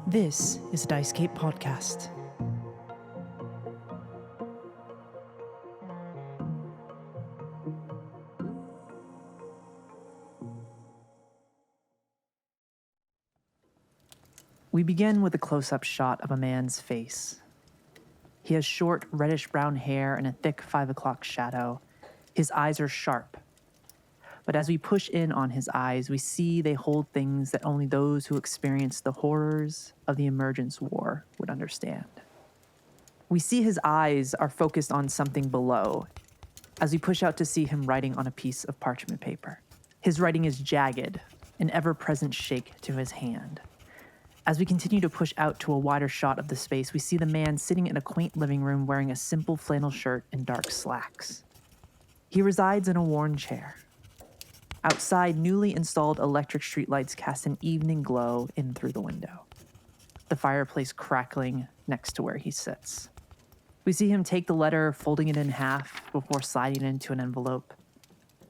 This is a Dicecape podcast. We begin with a close-up shot of a man's face. He has short, reddish-brown hair and a thick 5 o'clock shadow. His eyes are sharp. But as we push in on his eyes, we see they hold things that only those who experience the horrors of the Emergence War would understand. We see his eyes are focused on something below, as we push out to see him writing on a piece of parchment paper. His writing is jagged, an ever-present shake to his hand. As we continue to push out to a wider shot of the space, we see the man sitting in a quaint living room wearing a simple flannel shirt and dark slacks. He resides in a worn chair. Outside, newly installed electric streetlights cast an evening glow in through the window, the fireplace crackling next to where he sits. We see him take the letter, folding it in half before sliding it into an envelope.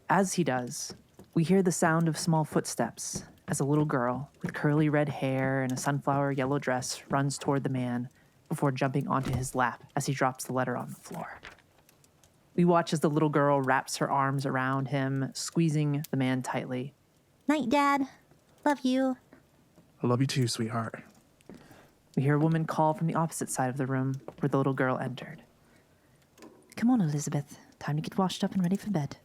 As he does, we hear the sound of small footsteps as a little girl with curly red hair and a sunflower yellow dress runs toward the man before jumping onto his lap as he drops the letter on the floor. We watch as the little girl wraps her arms around him, squeezing the man tightly. Night, Dad. Love you. I love you too, sweetheart. We hear a woman call from the opposite side of the room where the little girl entered. Come on, Elizabeth. Time to get washed up and ready for bed.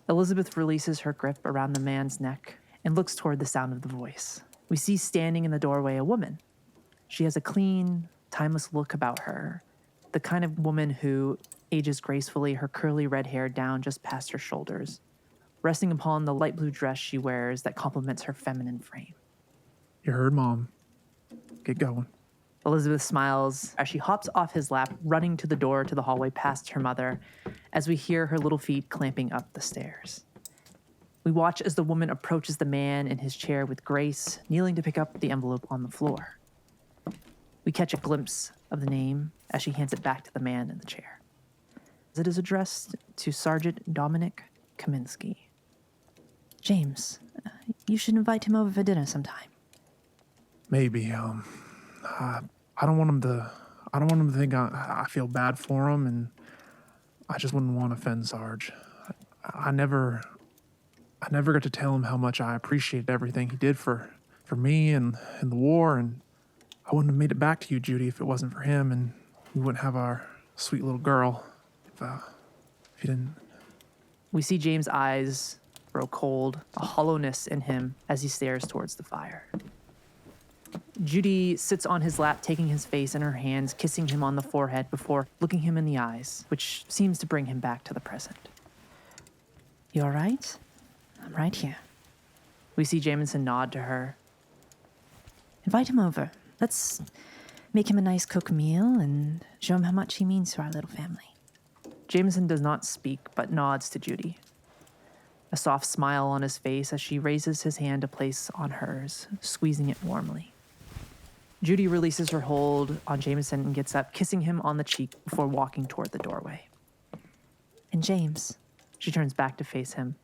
Elizabeth releases her grip around the man's neck and looks toward the sound of the voice. We see standing in the doorway a woman. She has a clean, timeless look about her, the kind of woman who ages gracefully, her curly red hair down just past her shoulders, resting upon the light blue dress she wears that complements her feminine frame. You heard, Mom. Get going. Elizabeth smiles as she hops off his lap, running to the door to the hallway past her mother, as we hear her little feet clamping up the stairs. We watch as the woman approaches the man in his chair with grace, kneeling to pick up the envelope on the floor. We catch a glimpse of the name as she hands it back to the man in the chair. It is addressed to Sergeant Dominik Kaminski. James, you should invite him over for dinner sometime. Maybe. I don't want him to think I feel bad for him, and I just wouldn't want to offend Sarge. I never got to tell him how much I appreciated everything he did for me and the war, and I wouldn't have made it back to you, Judy, if it wasn't for him, and we wouldn't have our sweet little girl if you didn't. We see James' eyes grow cold, a hollowness in him as he stares towards the fire. Judy sits on his lap, taking his face in her hands, kissing him on the forehead before looking him in the eyes, which seems to bring him back to the present. You all right? I'm right here. We see Jameson nod to her. Invite him over. Let's make him a nice cooked meal and show him how much he means to our little family. Jameson does not speak, but nods to Judy. A soft smile on his face as she raises his hand to place on hers, squeezing it warmly. Judy releases her hold on Jameson and gets up, kissing him on the cheek before walking toward the doorway. And James. She turns back to face him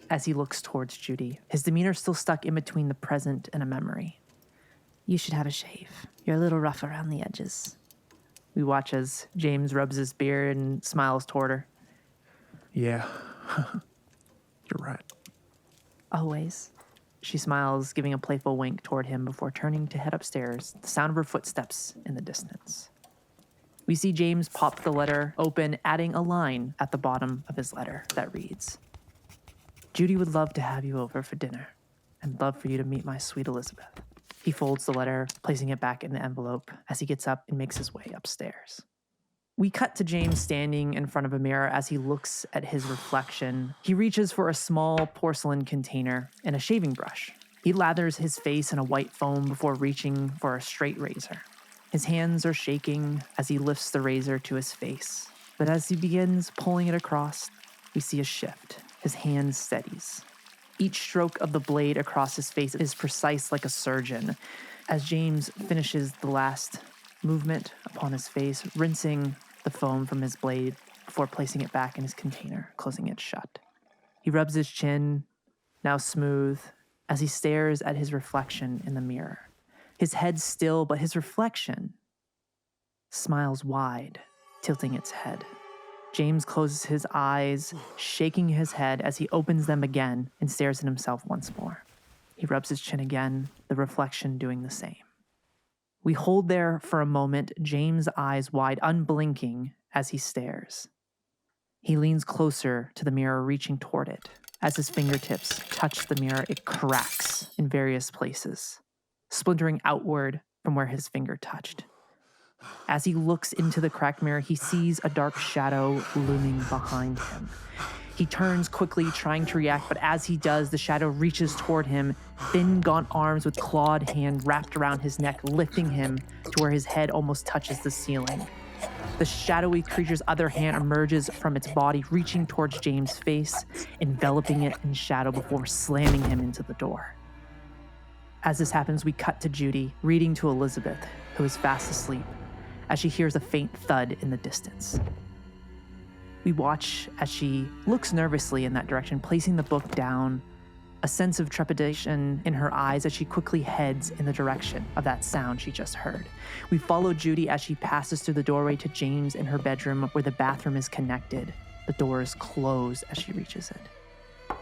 as he looks towards Judy, his demeanor still stuck in between the present and a memory. You should have a shave. You're a little rough around the edges. We watch as James rubs his beard and smiles toward her. Yeah, you're right. Always. She smiles, giving a playful wink toward him before turning to head upstairs, the sound of her footsteps in the distance. We see James pop the letter open, adding a line at the bottom of his letter that reads, "Judy would love to have you over for dinner, and love for you to meet my sweet Elizabeth." He folds the letter, placing it back in the envelope as he gets up and makes his way upstairs. We cut to James standing in front of a mirror as he looks at his reflection. He reaches for a small porcelain container and a shaving brush. He lathers his face in a white foam before reaching for a straight razor. His hands are shaking as he lifts the razor to his face. But as he begins pulling it across, we see a shift. His hand steadies. Each stroke of the blade across his face is precise like a surgeon. As James finishes the last movement upon his face, rinsing the foam from his blade before placing it back in his container, closing it shut. He rubs his chin, now smooth, as he stares at his reflection in the mirror. His head still, but his reflection smiles wide, tilting its head. James closes his eyes, shaking his head as he opens them again and stares at himself once more. He rubs his chin again, the reflection doing the same. We hold there for a moment, James' eyes wide, unblinking as he stares. He leans closer to the mirror, reaching toward it. As his fingertips touch the mirror, it cracks in various places, splintering outward from where his finger touched. As he looks into the cracked mirror, he sees a dark shadow looming behind him. He turns quickly, trying to react, but as he does, the shadow reaches toward him, thin, gaunt arms with clawed hand wrapped around his neck, lifting him to where his head almost touches the ceiling. The shadowy creature's other hand emerges from its body, reaching towards James' face, enveloping it in shadow before slamming him into the door. As this happens, we cut to Judy, reading to Elizabeth, who is fast asleep, as she hears a faint thud in the distance. We watch as she looks nervously in that direction, placing the book down, a sense of trepidation in her eyes as she quickly heads in the direction of that sound she just heard. We follow Judy as she passes through the doorway to James in her bedroom where the bathroom is connected. The door is closed as she reaches it.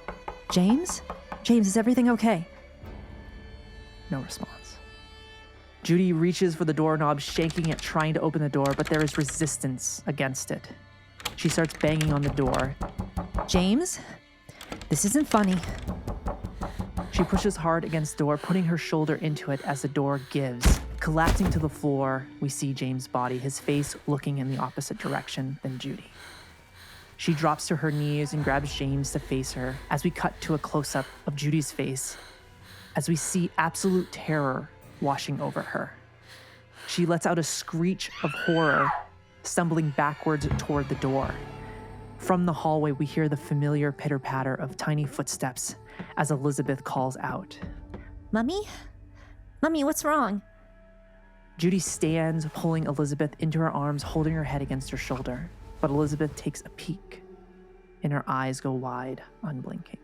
James? James, is everything okay? No response. Judy reaches for the doorknob, shaking it, trying to open the door, but there is resistance against it. She starts banging on the door. James? This isn't funny. She pushes hard against the door, putting her shoulder into it as the door gives. Collapsing to the floor, we see James' body, his face looking in the opposite direction than Judy. She drops to her knees and grabs James to face her as we cut to a close-up of Judy's face, as we see absolute terror washing over her. She lets out a screech of horror, stumbling backwards toward the door. From the hallway, we hear the familiar pitter-patter of tiny footsteps as Elizabeth calls out. Mummy? Mummy, what's wrong? Judy stands, pulling Elizabeth into her arms, holding her head against her shoulder. But Elizabeth takes a peek, and her eyes go wide, unblinking.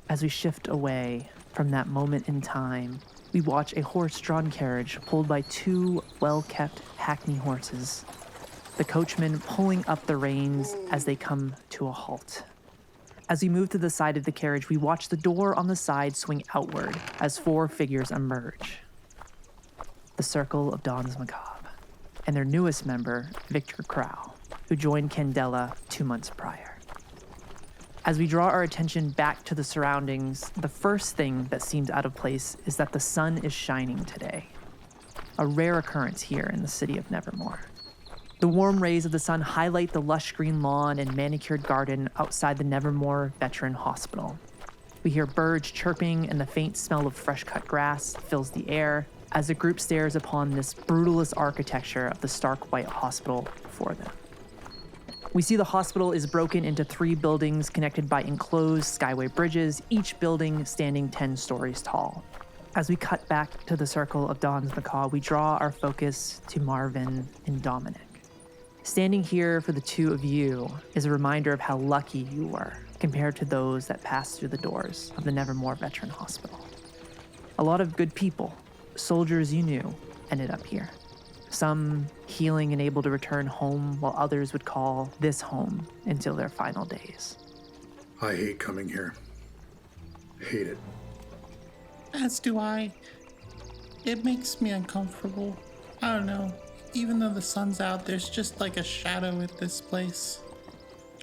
As we shift away from that moment in time, we watch a horse-drawn carriage pulled by two well-kept hackney horses, the coachman pulling up the reins as they come to a halt. As we move to the side of the carriage, we watch the door on the side swing outward as four figures emerge. The Circle of Danse Macabre, and their newest member, Viktor Crowel, who joined Candela 2 months prior. As we draw our attention back to the surroundings, the first thing that seems out of place is that the sun is shining today, a rare occurrence here in the city of Nevermore. The warm rays of the sun highlight the lush green lawn and manicured garden outside the Nevermore Veteran Hospital. We hear birds chirping and the faint smell of fresh-cut grass fills the air as the group stares upon this brutalist architecture of the stark white hospital before them. We see the hospital is broken into 3 buildings connected by enclosed skyway bridges, each building standing 10 stories tall. As we cut back to the Circle of Danse Macabre, we draw our focus to Marvin and Dominik. Standing here for the two of you is a reminder of how lucky you were compared to those that passed through the doors of the Nevermore Veteran Hospital. A lot of good people, soldiers you knew, ended up here. Some healing and able to return home, while others would call this home until their final days. I hate coming here. Hate it. As do I. It makes me uncomfortable. I don't know. Even though the sun's out, there's just like a shadow at this place.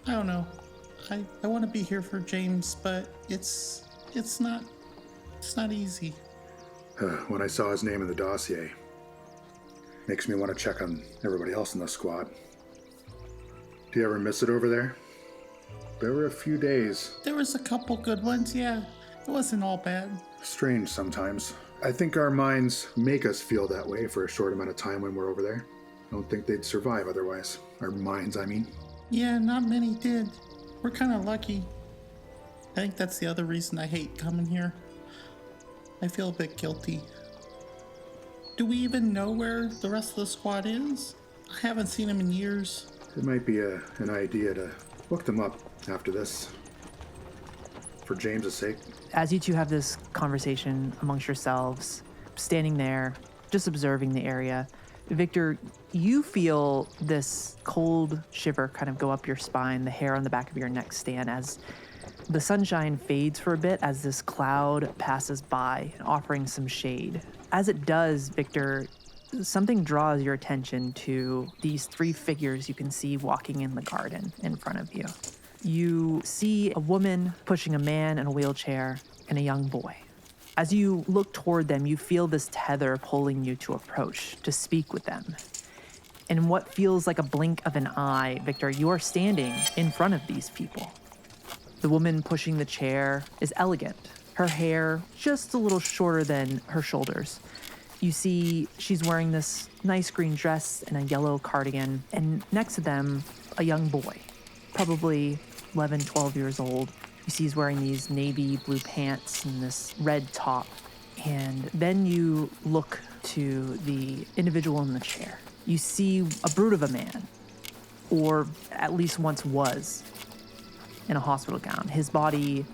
I don't know. I want to be here for James, but it's not easy. When I saw his name in the dossier, makes me want to check on everybody else in the squad. Do you ever miss it over there? There were a few days. There was a couple good ones, yeah. It wasn't all bad. Strange sometimes. I think our minds make us feel that way for a short amount of time when we're over there. I don't think they'd survive otherwise. Our minds, I mean. Yeah, not many did. We're kind of lucky. I think that's the other reason I hate coming here. I feel a bit guilty. Do we even know where the rest of the squad is? I haven't seen them in years. It might be an idea to look them up after this. For James's sake. As you two have this conversation amongst yourselves, standing there, just observing the area, Viktor, you feel this cold shiver kind of go up your spine, the hair on the back of your neck stand as the sunshine fades for a bit as this cloud passes by, offering some shade. As it does, Viktor, something draws your attention to these three figures you can see walking in the garden in front of you. You see a woman pushing a man in a wheelchair and a young boy. As you look toward them, you feel this tether pulling you to approach, to speak with them. In what feels like a blink of an eye, Viktor, you are standing in front of these people. The woman pushing the chair is elegant. Her hair just a little shorter than her shoulders. You see she's wearing this nice green dress and a yellow cardigan, and next to them, a young boy, probably 11, 12 years old. You see he's wearing these navy blue pants and this red top. And then you look to the individual in the chair. You see a brute of a man, or at least once was, in a hospital gown. His body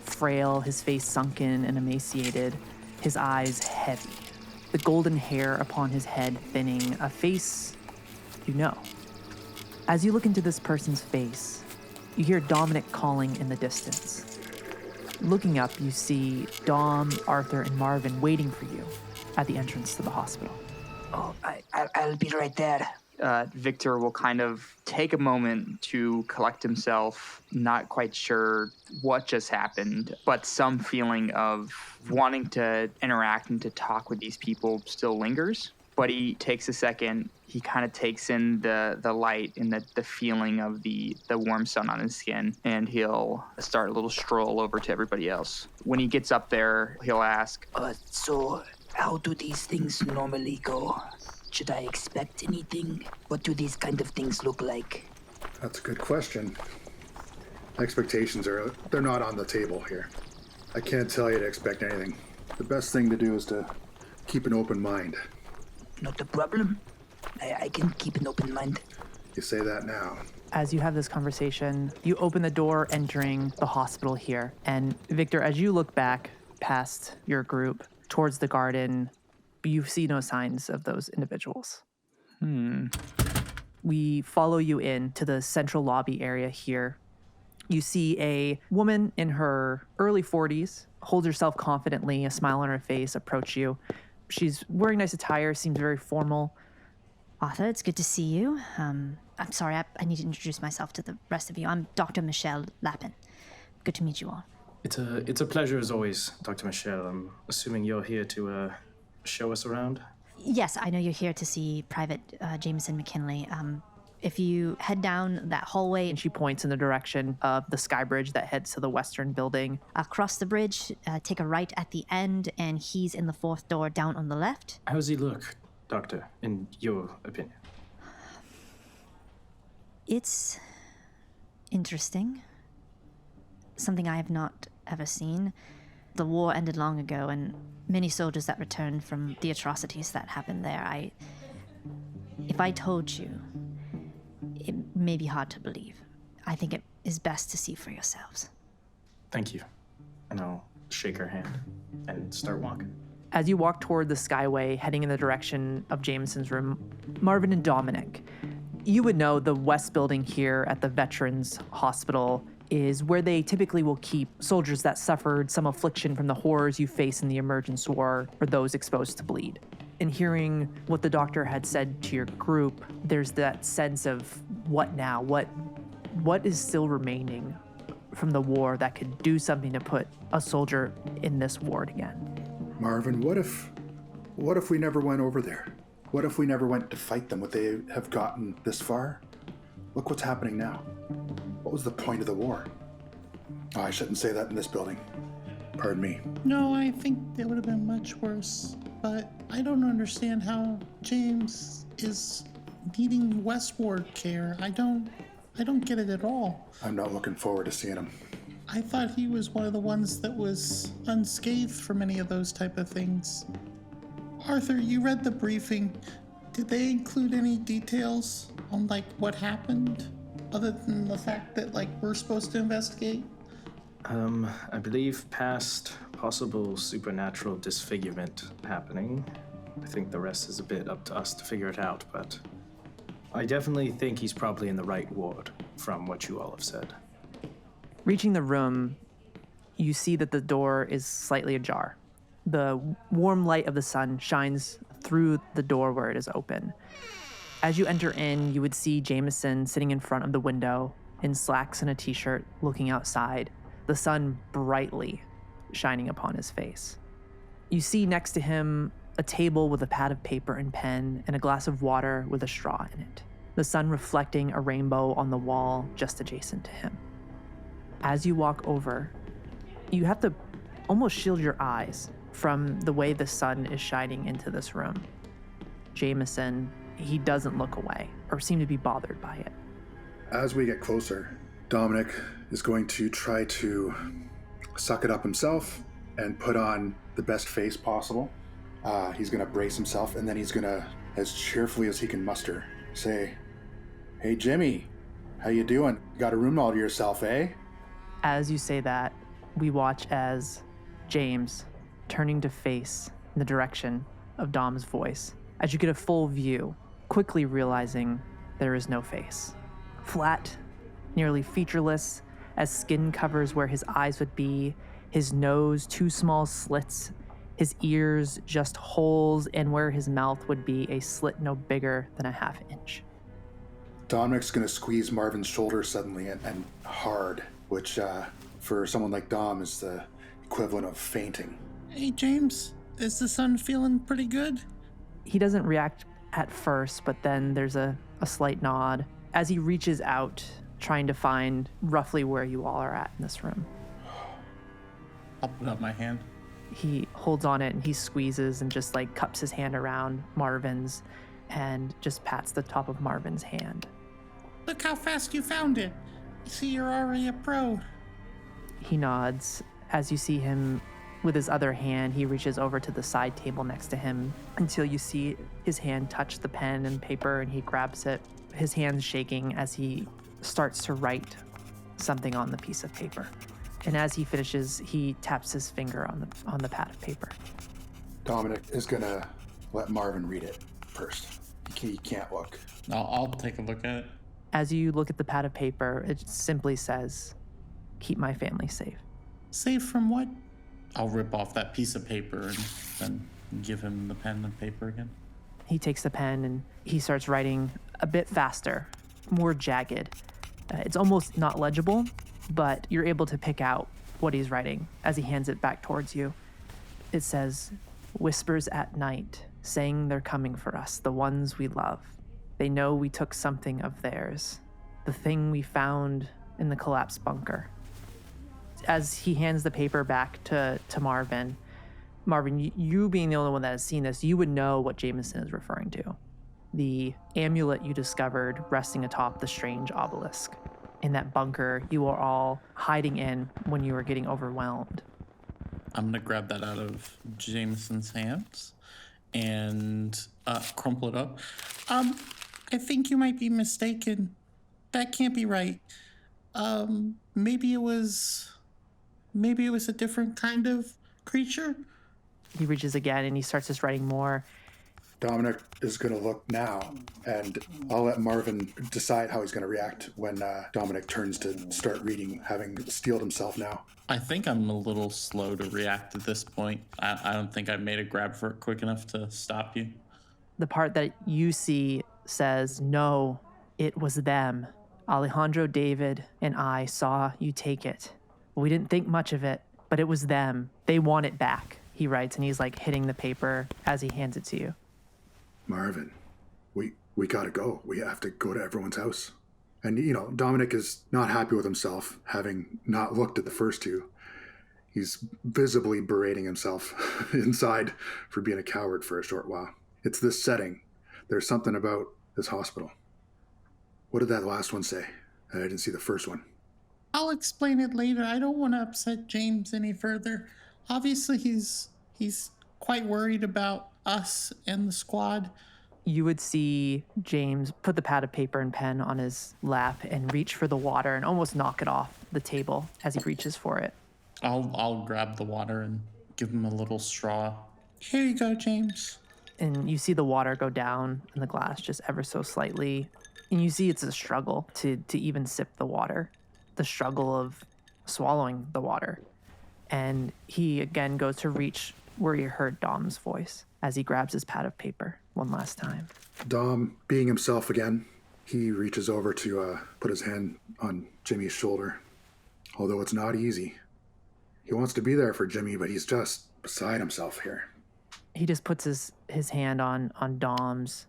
frail, his face sunken and emaciated, his eyes heavy. The golden hair upon his head thinning, a face you know. As you look into this person's face, you hear Dominik calling in the distance. Looking up, you see Dom, Arthur, and Marvin waiting for you at the entrance to the hospital. Oh, I'll be right there. Viktor will kind of take a moment to collect himself, not quite sure what just happened, but some feeling of wanting to interact and to talk with these people still lingers. But he takes a second, he kind of takes in the light and the feeling of the warm sun on his skin, and he'll start a little stroll over to everybody else. When he gets up there, he'll ask, So how do these things normally go? Should I expect anything? What do these kind of things look like? That's a good question. Expectations they're not on the table here. I can't tell you to expect anything. The best thing to do is to keep an open mind. Not a problem. I can keep an open mind. You say that now. As you have this conversation, you open the door entering the hospital here. And Viktor, as you look back past your group towards the garden, you see no signs of those individuals. We follow you in to the central lobby area here. You see a woman in her early 40s, holds herself confidently, a smile on her face, approach you. She's wearing nice attire, seems very formal. Arthur, it's good to see you. I'm sorry, I need to introduce myself to the rest of you. I'm Dr. Michelle Lappin. Good to meet you all. It's a pleasure as always, Dr. Michelle. I'm assuming you're here to show us around? Yes, I know you're here to see Private Jameson McKinley. If you head down that hallway... And she points in the direction of the sky bridge that heads to the western building. Across the bridge, take a right at the end, and he's in the fourth door down on the left. How does he look, Doctor, in your opinion? It's interesting. Something I have not ever seen. The war ended long ago, and many soldiers that returned from the atrocities that happened there, if I told you, it may be hard to believe. I think it is best to see for yourselves. Thank you. And I'll shake her hand and start walking. As you walk toward the skyway, heading in the direction of Jameson's room, Marvin and Dominik, you would know the west building here at the Veterans Hospital is where they typically will keep soldiers that suffered some affliction from the horrors you face in the Emergence War or those exposed to bleed. In hearing what the doctor had said to your group, there's that sense of what now? What is still remaining from the war that could do something to put a soldier in this ward again? Marvin, what if we never went over there? What if we never went to fight them? Would they have gotten this far? Look what's happening now. What was the point of the war? Oh, I shouldn't say that in this building. Pardon me. No, I think it would have been much worse. But I don't understand how James is needing Westward care. I don't get it at all. I'm not looking forward to seeing him. I thought he was one of the ones that was unscathed from any of those type of things. Arthur, you read the briefing. Did they include any details on, like, what happened? Other than the fact that, like, we're supposed to investigate? I believe past possible supernatural disfigurement happening. I think the rest is a bit up to us to figure it out, but I definitely think he's probably in the right ward from what you all have said. Reaching the room, you see that the door is slightly ajar. The warm light of the sun shines through the door where it is open. As you enter in, you would see Jameson sitting in front of the window in slacks and a t-shirt, looking outside, the sun brightly shining upon his face. You see next to him a table with a pad of paper and pen and a glass of water with a straw in it, the sun reflecting a rainbow on the wall just adjacent to him. As you walk over, you have to almost shield your eyes from the way the sun is shining into this room. Jameson, he doesn't look away or seem to be bothered by it. As we get closer, Dominik is going to try to suck it up himself and put on the best face possible. He's going to brace himself, and then he's going to, as cheerfully as he can muster, say, "Hey, Jimmy, how you doing? Got a room all to yourself, eh?" As you say that, we watch as James, turning to face in the direction of Dom's voice, as you get a full view, quickly realizing there is no face. Flat, nearly featureless, as skin covers where his eyes would be, his nose 2 small slits, his ears just holes, and where his mouth would be a slit no bigger than a ½ inch. Dominik's going to squeeze Marvin's shoulder suddenly and hard, which for someone like Dom is the equivalent of fainting. Hey, James, is the sun feeling pretty good? He doesn't react at first, but then there's a slight nod as he reaches out, trying to find roughly where you all are at in this room. I'll put up my hand. He holds on it and he squeezes and just like cups his hand around Marvin's and just pats the top of Marvin's hand. Look how fast you found it. I see you're already a pro. He nods. As you see him with his other hand, he reaches over to the side table next to him until you see his hand touch the pen and paper, and he grabs it, his hands shaking as he starts to write something on the piece of paper. And as he finishes, he taps his finger on the pad of paper. Dominik is going to let Marvin read it first. He can't look. I'll take a look at it. As you look at the pad of paper, it simply says, "Keep my family safe." Safe from what? I'll rip off that piece of paper and then give him the pen and paper again. He takes the pen and he starts writing a bit faster, more jagged. It's almost not legible, but you're able to pick out what he's writing as he hands it back towards you. It says, "Whispers at night, saying they're coming for us, the ones we love. They know we took something of theirs, the thing we found in the collapsed bunker." As he hands the paper back to Marvin, you being the only one that has seen this, you would know what Jameson is referring to. The amulet you discovered resting atop the strange obelisk. In that bunker you were all hiding in when you were getting overwhelmed. I'm gonna grab that out of Jameson's hands and crumple it up. I think you might be mistaken. That can't be right. Maybe it was a different kind of creature. He reaches again and he starts just writing more. Dominik is going to look now, and I'll let Marvin decide how he's going to react when Dominik turns to start reading, having steeled himself now. I think I'm a little slow to react at this point. I don't think I've made a grab for it quick enough to stop you. The part that you see says, "No, it was them. Alejandro, David, and I saw you take it. We didn't think much of it, but it was them. They want it back," he writes, and he's like hitting the paper as he hands it to you. Marvin, we gotta go. We have to go to everyone's house. And, Dominik is not happy with himself, having not looked at the first two. He's visibly berating himself inside for being a coward for a short while. It's this setting. There's something about this hospital. What did that last one say? I didn't see the first one. I'll explain it later. I don't want to upset James any further. Obviously, he's quite worried about us and the squad. you would see James put the pad of paper and pen on his lap and reach for the water and almost knock it off the table as he reaches for it. I'll grab the water and give him a little straw. Here you go, James. And you see the water go down in the glass just ever so slightly. And you see it's a struggle to even sip the water, the struggle of swallowing the water. And he again goes to reach where you heard Dom's voice as he grabs his pad of paper one last time. Dom, being himself again, he reaches over to put his hand on Jimmy's shoulder. Although it's not easy. He wants to be there for Jimmy, but he's just beside himself here. He just puts his hand on Dom's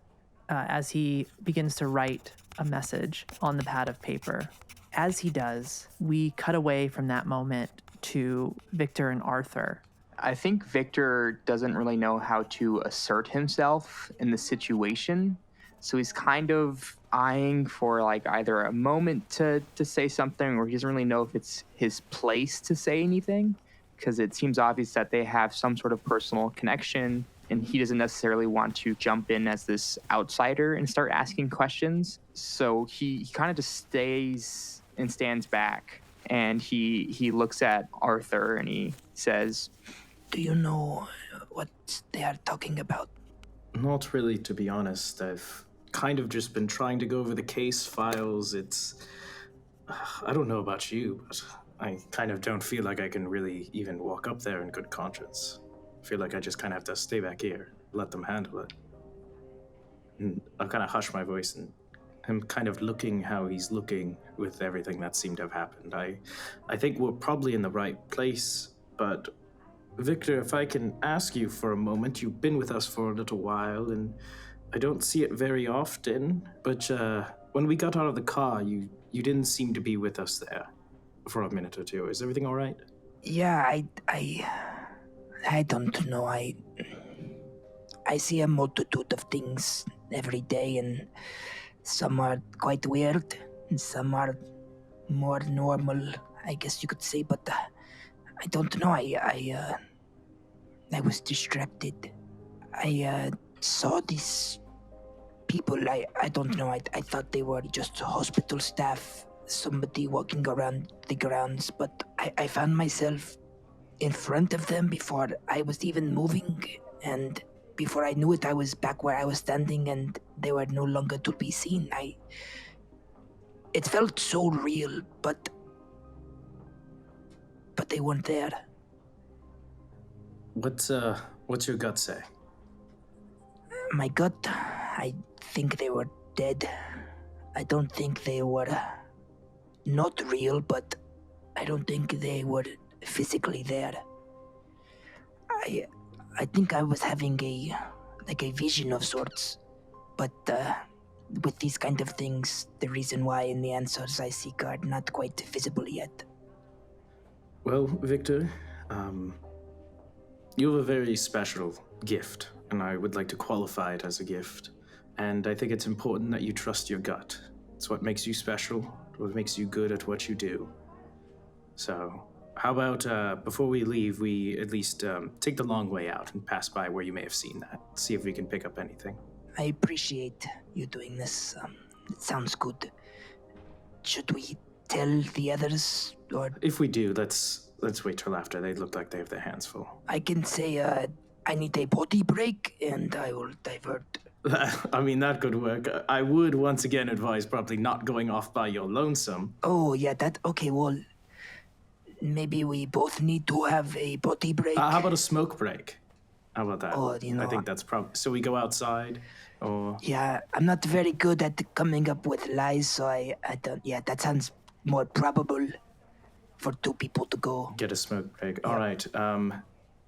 as he begins to write a message on the pad of paper. As he does, we cut away from that moment to Viktor and Arthur. I think Viktor doesn't really know how to assert himself in the situation. So he's kind of eyeing for like either a moment to say something, or he doesn't really know if it's his place to say anything, because it seems obvious that they have some sort of personal connection, and he doesn't necessarily want to jump in as this outsider and start asking questions. So he kind of just stays and stands back, and he looks at Arthur and he says, Do you know what they are talking about? Not really, to be honest. I've kind of just been trying to go over the case files. I don't know about you, but I kind of don't feel like I can really even walk up there in good conscience. I feel like I just kind of have to stay back here, let them handle it. And I'll kind of hush my voice and him kind of looking how he's looking with everything that seemed to have happened. I think we're probably in the right place, but Viktor, if I can ask you for a moment, you've been with us for a little while, and I don't see it very often, but when we got out of the car, you didn't seem to be with us there for a minute or two. Is everything all right? Yeah, I don't know. I see a multitude of things every day, and some are quite weird, and some are more normal, I guess you could say, but I don't know. I was distracted. I saw these people. I don't know. I thought they were just hospital staff, somebody walking around the grounds, but I found myself in front of them before I was even moving, and before I knew it, I was back where I was standing, and they were no longer to be seen. It felt so real, but they weren't there. What's your gut say? My gut, I think they were dead. I don't think they were not real, but I don't think they were physically there. I think I was having a vision of sorts, but with these kind of things, the reason why and the answers I seek are not quite visible yet. Well, Viktor, you have a very special gift, and I would like to qualify it as a gift. And I think it's important that you trust your gut. It's what makes you special, what makes you good at what you do. So, how about before we leave, we at least take the long way out and pass by where you may have seen that. See if we can pick up anything. I appreciate you doing this. It sounds good. Should we tell the others, or if we do, let's wait till after. They look like they have their hands full. I can say I need a potty break, and I will divert. I mean, that could work. I would once again advise probably not going off by your lonesome. Oh yeah, okay. Well, maybe we both need to have a potty break. How about a smoke break? How about that? Oh, I think that's probably... So we go outside, or... Yeah, I'm not very good at coming up with lies, so I don't... Yeah, that sounds more probable for two people to go. Get a smoke break. Yeah. All right.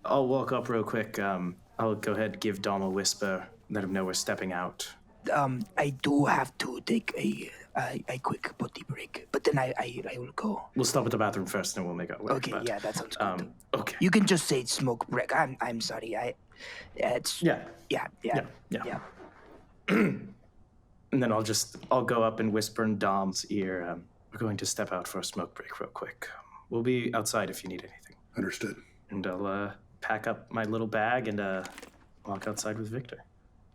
I'll walk up real quick. I'll go ahead and give Dom a whisper, let him know we're stepping out. I do have to take a quick potty break, but then I will go. We'll stop at the bathroom first, and we'll make our way. Okay, yeah, that sounds good. Okay. You can just say smoke break. I'm sorry. It's yeah. And then I'll go up and whisper in Dom's ear. We're going to step out for a smoke break real quick. We'll be outside if you need anything. Understood. And I'll pack up my little bag and walk outside with Viktor.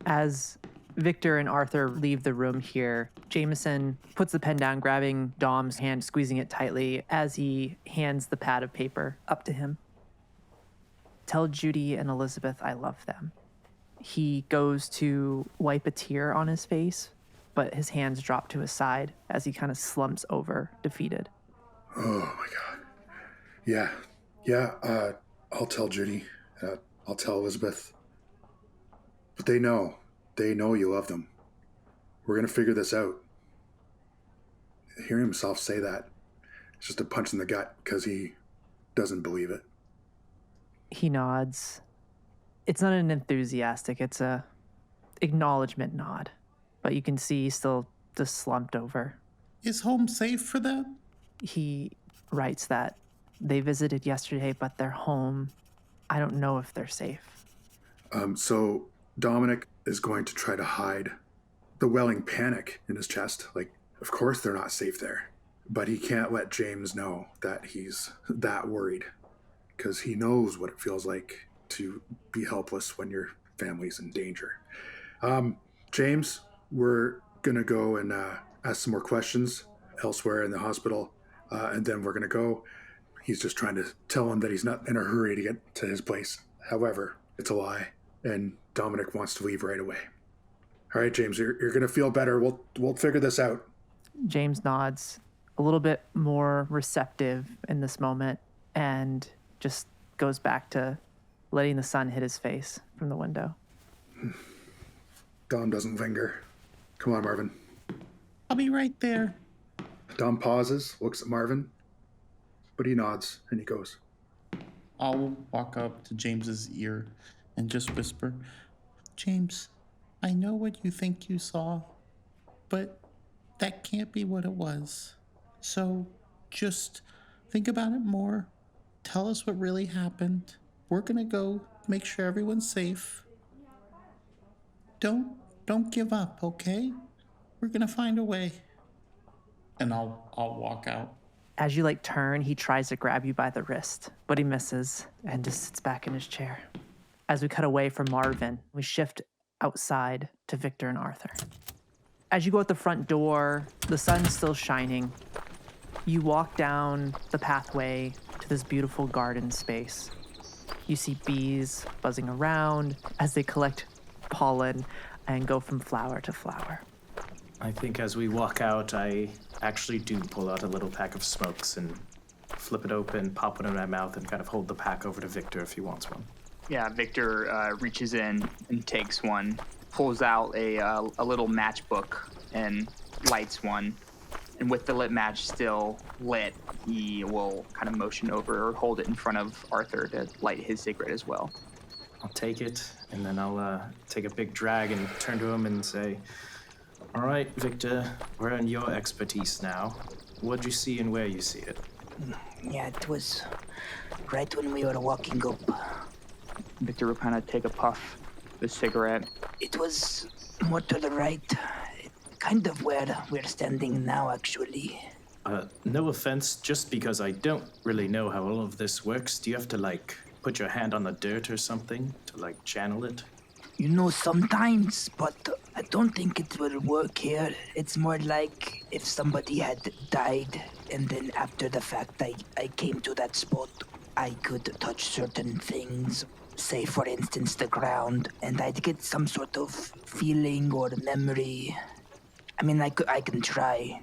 As Viktor and Arthur leave the room here. Jameson puts the pen down, grabbing Dom's hand, squeezing it tightly as he hands the pad of paper up to him. Tell Judy and Elizabeth I love them. He goes to wipe a tear on his face, but his hands drop to his side as he kind of slumps over, defeated. Oh my God. Yeah, I'll tell Judy. I'll tell Elizabeth. But they know you love them. We're gonna figure this out. Hearing himself say that, it's just a punch in the gut because he doesn't believe it. He nods. It's not an enthusiastic, it's a acknowledgement nod. But you can see he's still just slumped over. Is home safe for them? He writes that they visited yesterday, but they're home. I don't know if they're safe. So Dominik is going to try to hide the welling panic in his chest. Like, of course they're not safe there. But he can't let James know that he's that worried, because he knows what it feels like to be helpless when your family's in danger. James, we're going to go and ask some more questions elsewhere in the hospital, and then we're going to go. He's just trying to tell him that he's not in a hurry to get to his place. However, it's a lie, and Dominik wants to leave right away. All right, James, you're going to feel better. We'll figure this out. James nods, a little bit more receptive in this moment, and just goes back to letting the sun hit his face from the window. Dom doesn't linger. Come on, Marvin. I'll be right there. Dom pauses, looks at Marvin, but he nods and he goes. I'll walk up to James's ear and just whisper, James, I know what you think you saw, but that can't be what it was. So just think about it more. Tell us what really happened. We're gonna go make sure everyone's safe. Don't give up, okay? We're gonna find a way. And I'll walk out. As you turn, he tries to grab you by the wrist, but he misses and just sits back in his chair. As we cut away from Marvin, we shift outside to Viktor and Arthur. As you go out the front door, the sun's still shining. You walk down the pathway to this beautiful garden space. You see bees buzzing around as they collect pollen and go from flower to flower. I think as we walk out, I actually do pull out a little pack of smokes and flip it open, pop one in my mouth, and kind of hold the pack over to Viktor if he wants one. Yeah, Viktor reaches in and takes one, pulls out a little matchbook and lights one. And with the lit match still lit, he will kind of motion over or hold it in front of Arthur to light his cigarette as well. I'll take it, and then I'll take a big drag and turn to him and say, all right, Viktor, we're in your expertise now. What'd you see and where you see it? Yeah, it was right when we were walking up. Viktor will kind of take a puff of his cigarette. It was more to the right, kind of where we're standing now, actually. No offense, just because I don't really know how all of this works, do you have to, put your hand on the dirt or something to, channel it? You know, sometimes, but I don't think it will work here. It's more like if somebody had died, and then after the fact I came to that spot, I could touch certain things, say for instance the ground, and I'd get some sort of feeling or memory. I mean, I can try.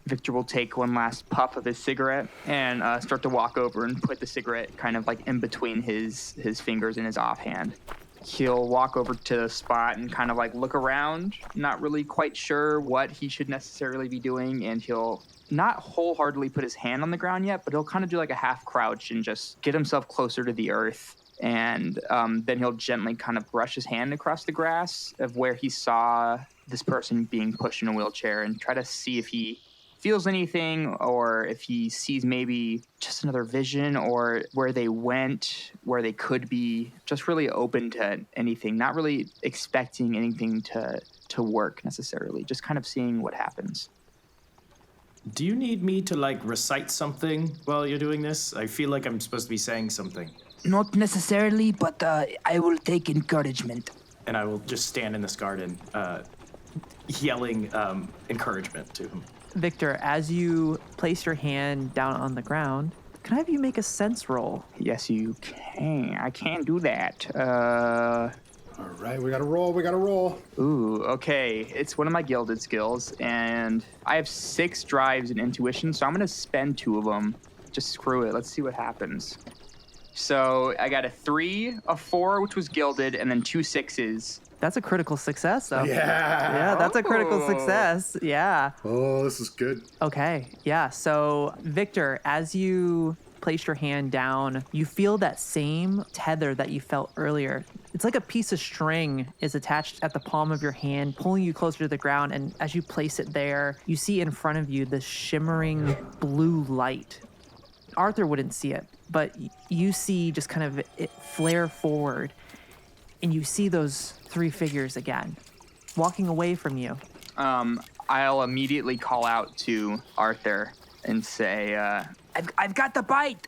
Viktor will take one last puff of his cigarette and start to walk over and put the cigarette kind of in between his fingers in his offhand. He'll walk over to the spot and kind of look around, not really quite sure what he should necessarily be doing, and he'll not wholeheartedly put his hand on the ground yet, but he'll kind of do a half crouch and just get himself closer to the earth. And then he'll gently kind of brush his hand across the grass of where he saw this person being pushed in a wheelchair and try to see if he feels anything or if he sees maybe just another vision or where they went, where they could be, just really open to anything, not really expecting anything to work necessarily, just kind of seeing what happens. Do you need me to recite something while you're doing this? I feel like I'm supposed to be saying something. Not necessarily, but I will take encouragement. And I will just stand in this garden, yelling encouragement to him. Victor, as you place your hand down on the ground, can I have you make a sense roll? Yes, you can. I can't do that. All right, we gotta roll. Ooh, okay. It's one of my gilded skills, and I have 6 drives in intuition, so I'm gonna spend 2 of them. Just screw it. Let's see what happens. So I got a 3, a 4, which was gilded, and then 2 6s. That's a critical success, though. Yeah. Yeah, that's a critical Oh. success. Yeah. Oh, this is good. Okay. Yeah. So, Victor, as you place your hand down, you feel that same tether that you felt earlier. It's like a piece of string is attached at the palm of your hand, pulling you closer to the ground. And as you place it there, you see in front of you this shimmering blue light. Arthur wouldn't see it, but you see just kind of it flare forward, and you see those 3 figures again, walking away from you. I'll immediately call out to Arthur and say, I've got the bite.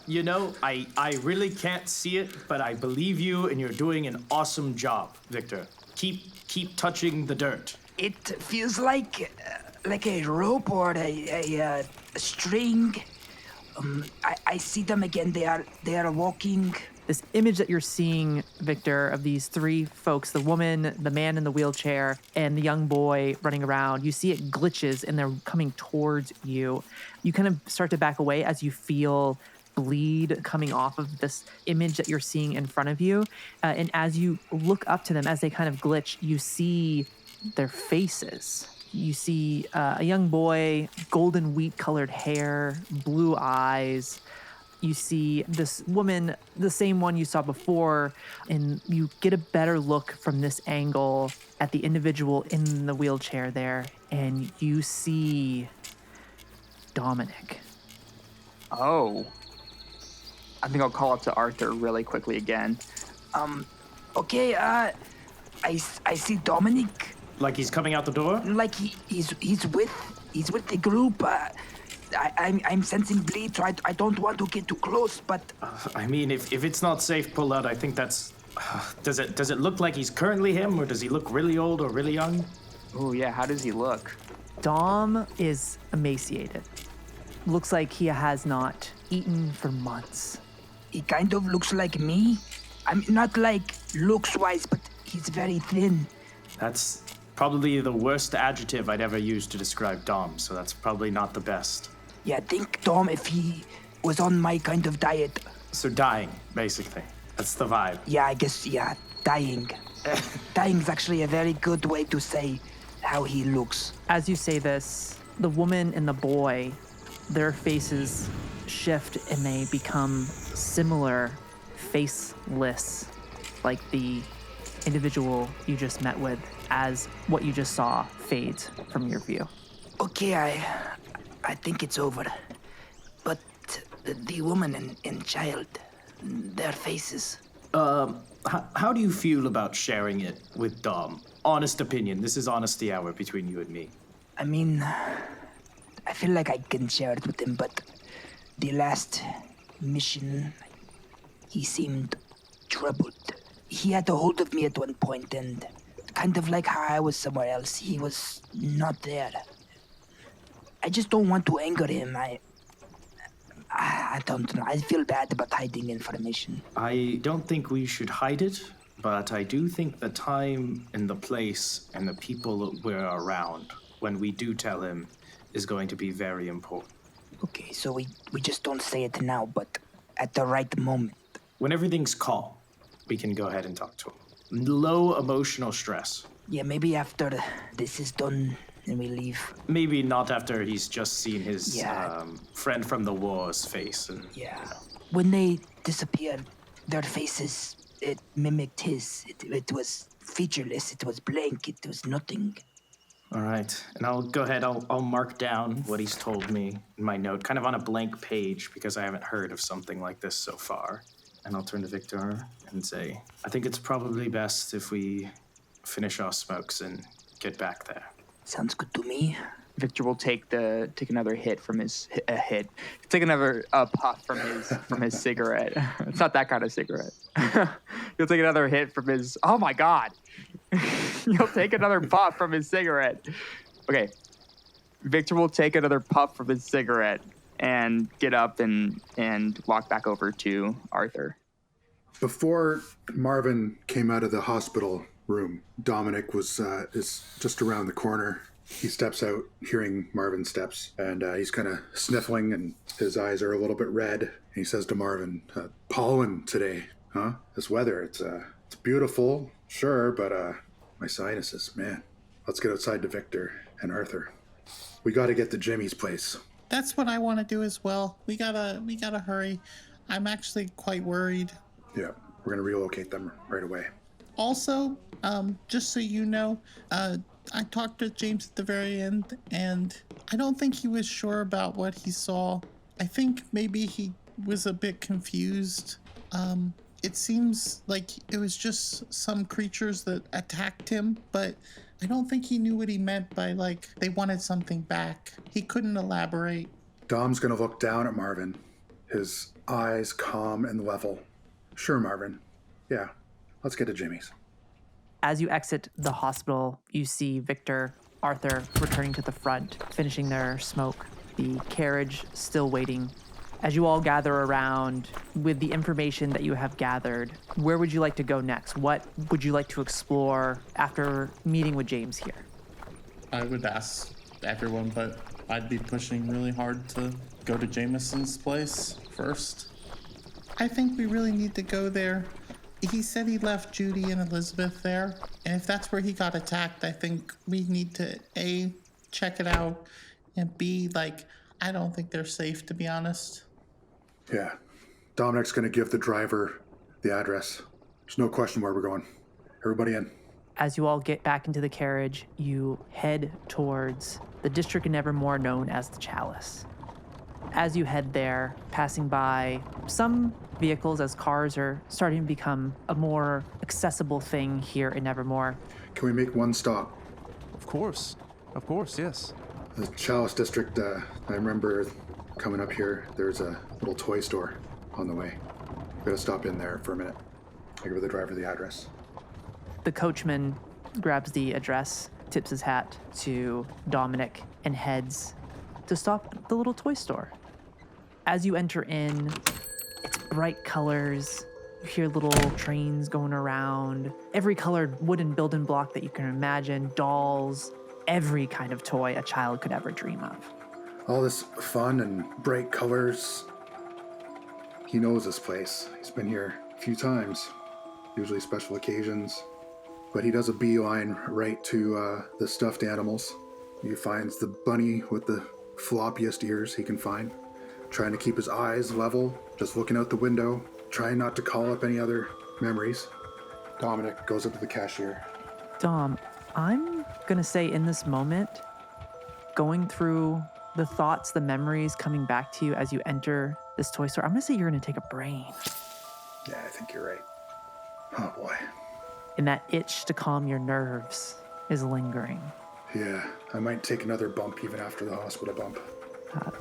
You know, I really can't see it, but I believe you, and you're doing an awesome job, Victor. Keep touching the dirt. It feels like a rope or a string. I see them again. They are walking. This image that you're seeing, Victor, of these 3 folks, the woman, the man in the wheelchair, and the young boy running around, you see it glitches and they're coming towards you. You kind of start to back away as you feel bleed coming off of this image that you're seeing in front of you. And as you look up to them, as they kind of glitch, you see their faces. You see a young boy, golden wheat-colored hair, blue eyes. You see this woman, the same one you saw before, and you get a better look from this angle at the individual in the wheelchair there, and you see Dominik. oh. I think I'll call up to Arthur really quickly again. Okay. I see Dominik. Like he's coming out the door? Like he's with the group. I'm sensing bleed, so I don't want to get too close, but I mean, if it's not safe, pull out. I think that's... Does it look like he's currently him, or does he look really old or really young? Oh, yeah. How does he look? Dom is emaciated. Looks like he has not eaten for months. he kind of looks like me. I'm not like looks-wise, but he's very thin. That's probably the worst adjective I'd ever use to describe Dom, so that's probably not the best. Yeah, think Dom if he was on my kind of diet. So dying, basically. That's the vibe. Yeah, I guess, yeah, dying. Dying's actually a very good way to say how he looks. As you say this, the woman and the boy, their faces shift and they become similar, faceless, like the individual you just met with, as what you just saw fades from your view. Okay, I think it's over. But the woman and child, their faces. How do you feel about sharing it with Dom? Honest opinion. This is honesty hour between you and me. I mean, I feel like I can share it with him, but the last mission, he seemed troubled. He had a hold of me at one point, and kind of like how I was somewhere else, he was not there. I just don't want to anger him. I don't know. I feel bad about hiding information. I don't think we should hide it, but I do think the time and the place and the people that we're around when we do tell him is going to be very important. Okay, so we just don't say it now, but at the right moment. When everything's calm, we can go ahead and talk to him. Low emotional stress. Yeah, maybe after this is done and we leave. Maybe not after he's just seen his Yeah. friend from the war's face. And, Yeah. When they disappeared, their faces, it mimicked his. It was featureless, it was blank, it was nothing. All right, and I'll go ahead. I'll mark down what he's told me in my note, kind of on a blank page, because I haven't heard of something like this so far. And I'll turn to Viktor and say, I think it's probably best if we finish our smokes and get back there. Sounds good to me. Viktor will take another hit from his take another puff from his cigarette. It's not that kind of cigarette. He'll take another hit from his. Oh my God! He'll take another puff from his cigarette. Okay. Victor will take another puff from his cigarette and get up and walk back over to Arthur. Before Marvin came out of the hospital room, Dominik is just around the corner. He steps out, hearing Marvin's steps, and he's kind of sniffling, and his eyes are a little bit red. And he says to Marvin, pollen today, huh? This weather, it's beautiful, sure, but my sinuses, man. Let's get outside to Victor and Arthur. We got to get to Jimmy's place. That's what I want to do as well. We gotta hurry. I'm actually quite worried. Yeah, we're going to relocate them right away. Also, just so you know, I talked to James at the very end, and I don't think he was sure about what he saw. I think maybe he was a bit confused. It seems like it was just some creatures that attacked him, but I don't think he knew what he meant by, like, they wanted something back. He couldn't elaborate. Dom's going to look down at Marvin, his eyes calm and level. Sure, Marvin. Yeah, let's get to Jimmy's. As you exit the hospital, you see Victor, Arthur returning to the front, finishing their smoke, the carriage still waiting. As you all gather around with the information that you have gathered, where would you like to go next? What would you like to explore after meeting with James here? I would ask everyone, but I'd be pushing really hard to go to Jameson's place first. I think we really need to go there. He said he left Judy and Elizabeth there, and if that's where he got attacked, I think we need to A, check it out, and B, like, I don't think they're safe, to be honest. Yeah. Dominik's going to give the driver the address. There's no question where we're going. Everybody in. As you all get back into the carriage, you head towards the district in Evermore known as the Chalice. As you head there, passing by some vehicles as cars are starting to become a more accessible thing here in Evermore. Can we make one stop? Of course, yes. The Chalice District, I remember coming up here, there's a little toy store on the way. We gotta stop in there for a minute. I give the driver the address. The coachman grabs the address, tips his hat to Dominik, and heads to stop at the little toy store. As you enter in, it's bright colors. You hear little trains going around, every colored wooden building block that you can imagine, dolls, every kind of toy a child could ever dream of. All this fun and bright colors. He knows this place. He's been here a few times, usually special occasions. But he does a beeline right to the stuffed animals. He finds the bunny with the floppiest ears he can find, trying to keep his eyes level, just looking out the window, trying not to call up any other memories. Dominik goes up to the cashier. Dom, I'm gonna say in this moment, going through the thoughts, the memories coming back to you as you enter this toy store, I'm gonna say you're gonna take a brain. Yeah, I think you're right. Oh boy. And that itch to calm your nerves is lingering. Yeah, I might take another bump even after the hospital bump.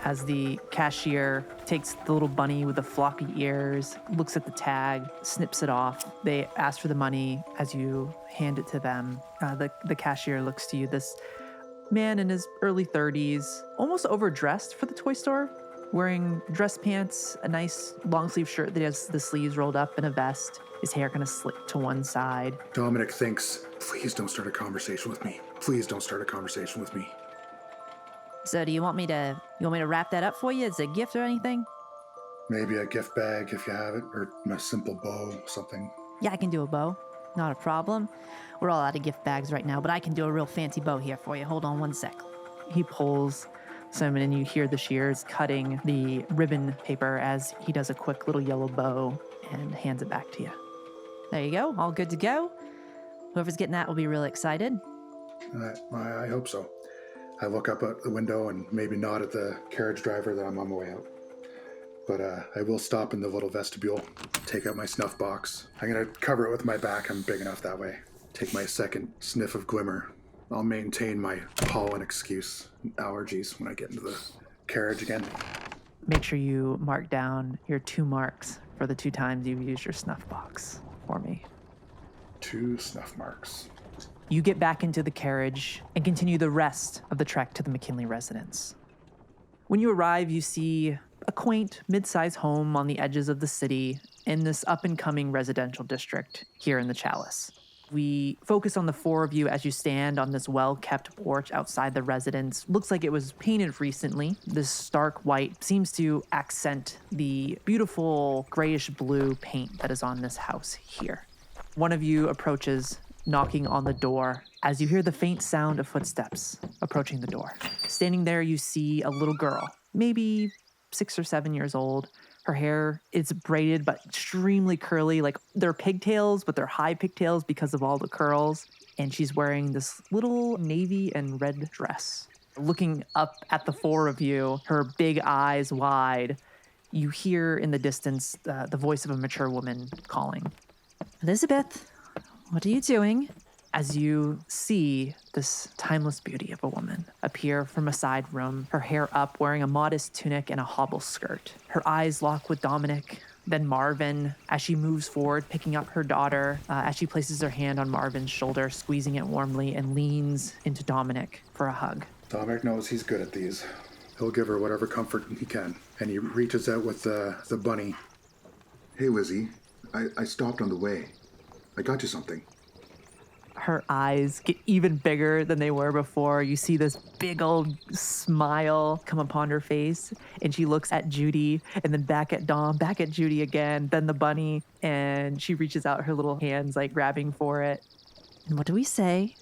As the cashier takes the little bunny with the floppy ears, looks at the tag, snips it off. They ask for the money. As you hand it to them, the cashier looks to you. This man in his early 30s, almost overdressed for the toy store, wearing dress pants, a nice long sleeve shirt that has the sleeves rolled up, and a vest. His hair kind of slicked to one side. Dominik thinks, please don't start a conversation with me. Please don't start a conversation with me. So do you want me to wrap that up for you as a gift or anything? Maybe a gift bag if you have it, or a simple bow, something. Yeah, I can do a bow. Not a problem. We're all out of gift bags right now, but I can do a real fancy bow here for you. Hold on one sec. He pulls some, and you hear the shears cutting the ribbon paper as he does a quick little yellow bow and hands it back to you. There you go. All good to go. Whoever's getting that will be really excited. I hope so. I look up at the window and maybe nod at the carriage driver that I'm on my way out. But I will stop in the little vestibule, take out my snuff box. I'm going to cover it with my back. I'm big enough that way. Take my second sniff of glimmer. I'll maintain my pollen excuse and allergies when I get into the carriage again. Make sure you mark down your 2 marks for the 2 times you've used your snuff box for me. 2 snuff marks. You get back into the carriage and continue the rest of the trek to the McKinley residence. When you arrive, you see a quaint, mid-sized home on the edges of the city in this up-and-coming residential district here in the Chalice. We focus on the four of you as you stand on this well-kept porch outside the residence. Looks like it was painted recently. This stark white seems to accent the beautiful grayish-blue paint that is on this house here. One of you approaches, knocking on the door, as you hear the faint sound of footsteps approaching the door. Standing there, you see a little girl, maybe 6 or 7 years old. Her hair is braided but extremely curly, like they're pigtails, but they're high pigtails because of all the curls. And she's wearing this little navy and red dress. Looking up at the four of you, her big eyes wide, you hear in the distance the voice of a mature woman calling. Elizabeth, what are you doing? As you see this timeless beauty of a woman appear from a side room, her hair up, wearing a modest tunic and a hobble skirt. Her eyes lock with Dominik, then Marvin, as she moves forward, picking up her daughter, as she places her hand on Marvin's shoulder, squeezing it warmly, and leans into Dominik for a hug. Dominik knows he's good at these. He'll give her whatever comfort he can. And he reaches out with the bunny. Hey, Lizzie, I stopped on the way. I got you something. Her eyes get even bigger than they were before. You see this big old smile come upon her face, and she looks at Judy, and then back at Dom, back at Judy again, then the bunny, and she reaches out her little hands, like grabbing for it. And what do we say?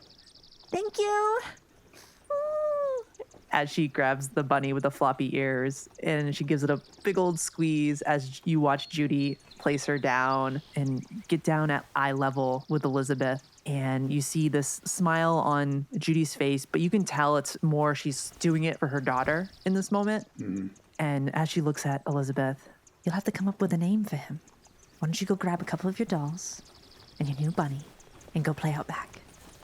Thank you. As she grabs the bunny with the floppy ears, and she gives it a big old squeeze as you watch Judy place her down and get down at eye level with Elizabeth. And you see this smile on Judy's face, but you can tell it's more she's doing it for her daughter in this moment. Mm-hmm. And as she looks at Elizabeth, you'll have to come up with a name for him. Why don't you go grab a couple of your dolls and your new bunny and go play out back.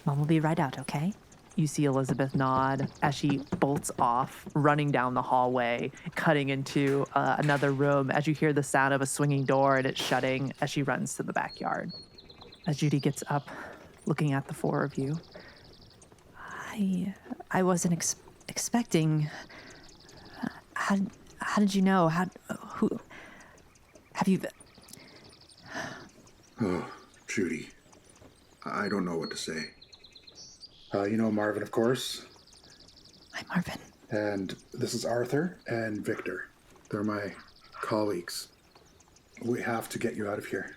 Mom will be right out, okay? You see Elizabeth nod as she bolts off, running down the hallway, cutting into another room as you hear the sound of a swinging door and it shutting as she runs to the backyard. As Judy gets up, looking at the four of you. I wasn't expecting. How did you know? Who have you? Oh, Judy. I don't know what to say. You know Marvin, of course. Hi, Marvin. And this is Arthur and Viktor. They're my colleagues. We have to get you out of here.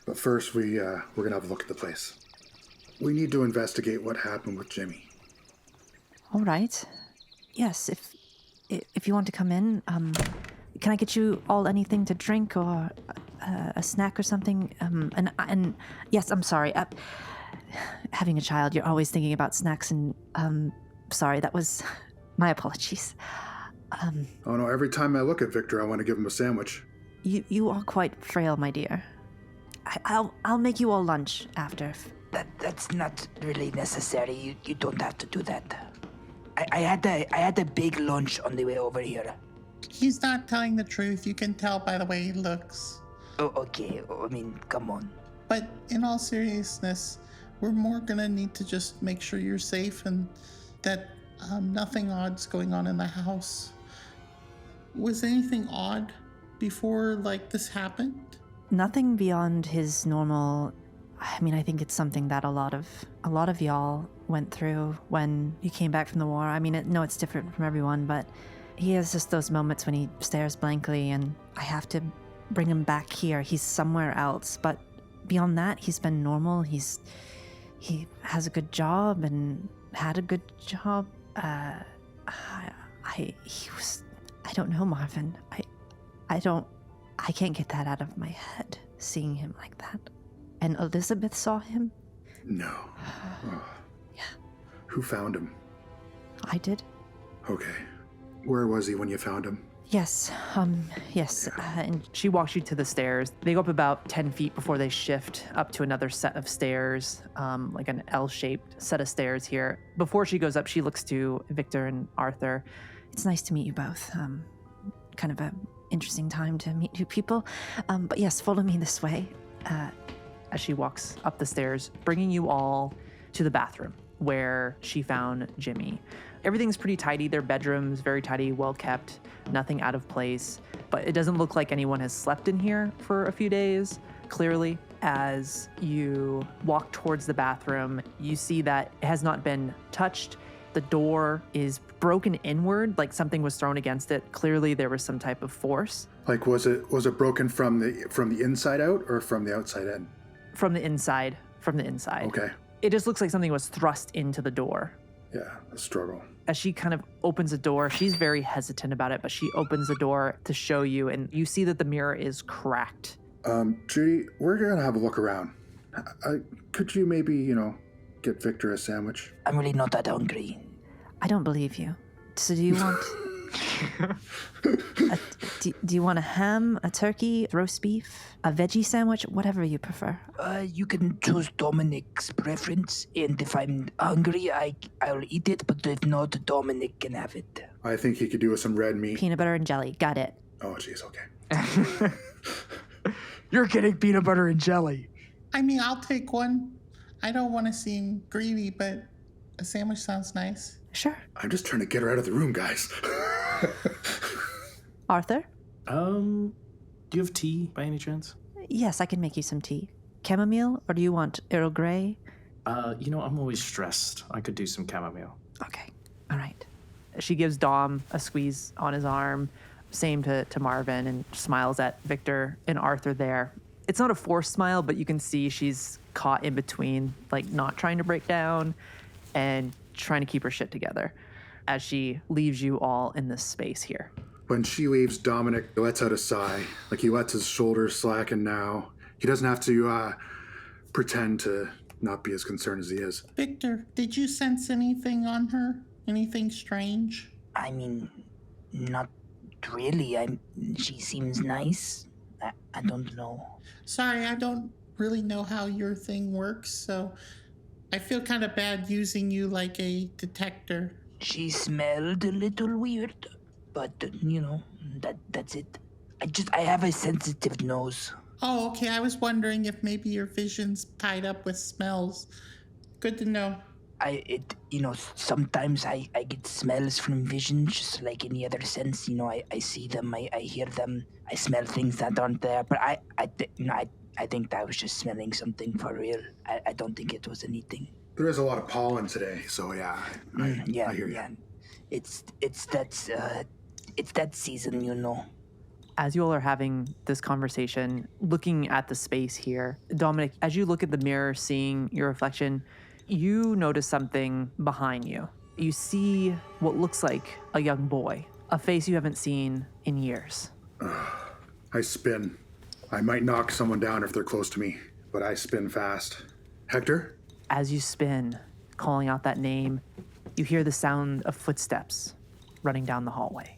But first, we're gonna have a look at the place. We need to investigate what happened with Jimmy. All right. Yes, if you want to come in, can I get you all anything to drink or a snack or something? And yes, I'm sorry. Having a child, you're always thinking about snacks, and sorry, that was my apologies. Oh no! Every time I look at Viktor, I want to give him a sandwich. You are quite frail, my dear. I'll make you all lunch after. That's not really necessary. You don't have to do that. I had a big lunch on the way over here. He's not telling the truth. You can tell by the way he looks. Oh, okay. I mean, come on. But in all seriousness, we're more gonna need to just make sure you're safe and that nothing odd's going on in the house. Was anything odd before, like, this happened? Nothing beyond his normal. I mean, I think it's something that a lot of y'all went through when you came back from the war. I mean, it's different from everyone, but he has just those moments when he stares blankly, and I have to bring him back here. He's somewhere else, but beyond that, he's been normal. He has a good job and had a good job. I don't know, Marvin. I can't get that out of my head, seeing him like that. And Elizabeth saw him? No. Oh. Yeah. Who found him? I did. Okay. Where was he when you found him? Yes. Yes. And she walks you to the stairs. They go up about 10 feet before they shift up to another set of stairs, like an L-shaped set of stairs here. Before she goes up, she looks to Viktor and Arthur. It's nice to meet you both. Kind of a interesting time to meet new people. But yes, follow me this way. As she walks up the stairs, bringing you all to the bathroom where she found Jimmy. Everything's pretty tidy. Their bedroom's very tidy, well kept, nothing out of place. But it doesn't look like anyone has slept in here for a few days, clearly. As you walk towards the bathroom, you see that it has not been touched. The door is broken inward, like something was thrown against it. Clearly there was some type of force. Like, was it broken from the inside out or from the outside in? From the inside. Okay. It just looks like something was thrust into the door. Yeah, a struggle. As she kind of opens the door, she's very hesitant about it, but she opens the door to show you, and you see that the mirror is cracked. Judy, we're gonna have a look around. Could you maybe, get Viktor a sandwich? I'm really not that hungry. I don't believe you. So do you want... do you want a ham, a turkey, roast beef, a veggie sandwich, whatever you prefer? You can choose Dominik's preference, and if I'm hungry, I'll eat it, but if not, Dominik can have it. I think he could do with some red meat. Peanut butter and jelly. Got it. Oh, jeez, okay. You're getting peanut butter and jelly. I mean, I'll take one. I don't want to seem greedy, but a sandwich sounds nice. Sure. I'm just trying to get her out of the room, guys. Arthur? Do you have tea by any chance? Yes, I can make you some tea. Chamomile, or do you want Earl Grey? I'm always stressed. I could do some chamomile. Okay. All right. She gives Dom a squeeze on his arm, same to Marvin, and smiles at Viktor and Arthur there. It's not a forced smile, but you can see she's caught in between, like not trying to break down and trying to keep her shit together as she leaves you all in this space here. When she leaves, Dominik lets out a sigh. Like he lets his shoulders slacken now. He doesn't have to pretend to not be as concerned as he is. Viktor, did you sense anything on her? Anything strange? I mean, not really. She seems nice. I don't know. Sorry, I don't really know how your thing works, so I feel kind of bad using you like a detector. She smelled a little weird, but that's it. I have a sensitive nose. Oh, okay. I was wondering if maybe your vision's tied up with smells. Good to know. Sometimes I get smells from vision, just like any other sense. I see them, I hear them, I smell things that aren't there. But I think that I was just smelling something for real. I don't think it was anything. There is a lot of pollen today, so yeah, I hear you. Yeah. It's that season, As you all are having this conversation, looking at the space here, Dominik, as you look at the mirror, seeing your reflection, you notice something behind you. You see what looks like a young boy, a face you haven't seen in years. I spin. I might knock someone down if they're close to me, but I spin fast. Hector? As you spin, calling out that name, you hear the sound of footsteps running down the hallway.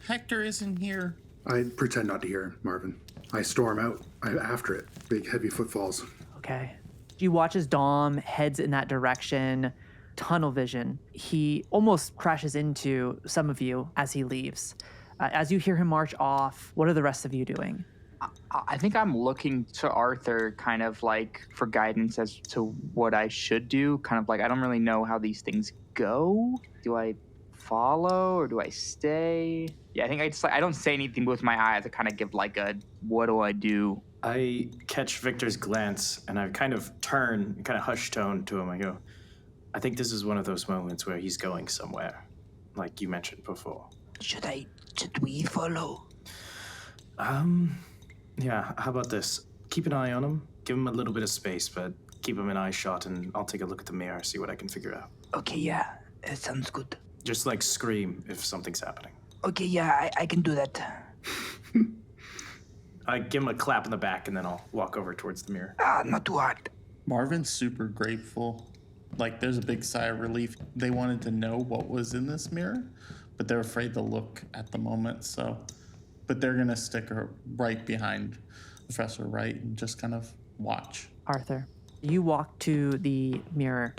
Hector isn't here. I pretend not to hear Marvin. I storm out. I'm after it. Big, heavy footfalls. Okay. You watch as Dom heads in that direction, tunnel vision. He almost crashes into some of you as he leaves. As you hear him march off, what are the rest of you doing? I think I'm looking to Arthur kind of like for guidance as to what I should do. Kind of like, I don't really know how these things go. Do I follow or do I stay? Yeah, I think I don't say anything with my eyes. I kind of give like a, what do I do? I catch Viktor's glance and I kind of turn and kind of hush tone to him. I go, I think this is one of those moments where he's going somewhere, like you mentioned before. Should we follow? Yeah, how about this? Keep an eye on him, give him a little bit of space, but keep him in eye shot and I'll take a look at the mirror, see what I can figure out. Okay, yeah, that sounds good. Just like scream if something's happening. Okay, yeah, I can do that. I give him a clap in the back and then I'll walk over towards the mirror. Not too hard. Marvin's super grateful. Like, there's a big sigh of relief. They wanted to know what was in this mirror, but they're afraid to look at the moment, so... But they're going to stick her right behind Professor Wright and just kind of watch. Arthur, you walk to the mirror.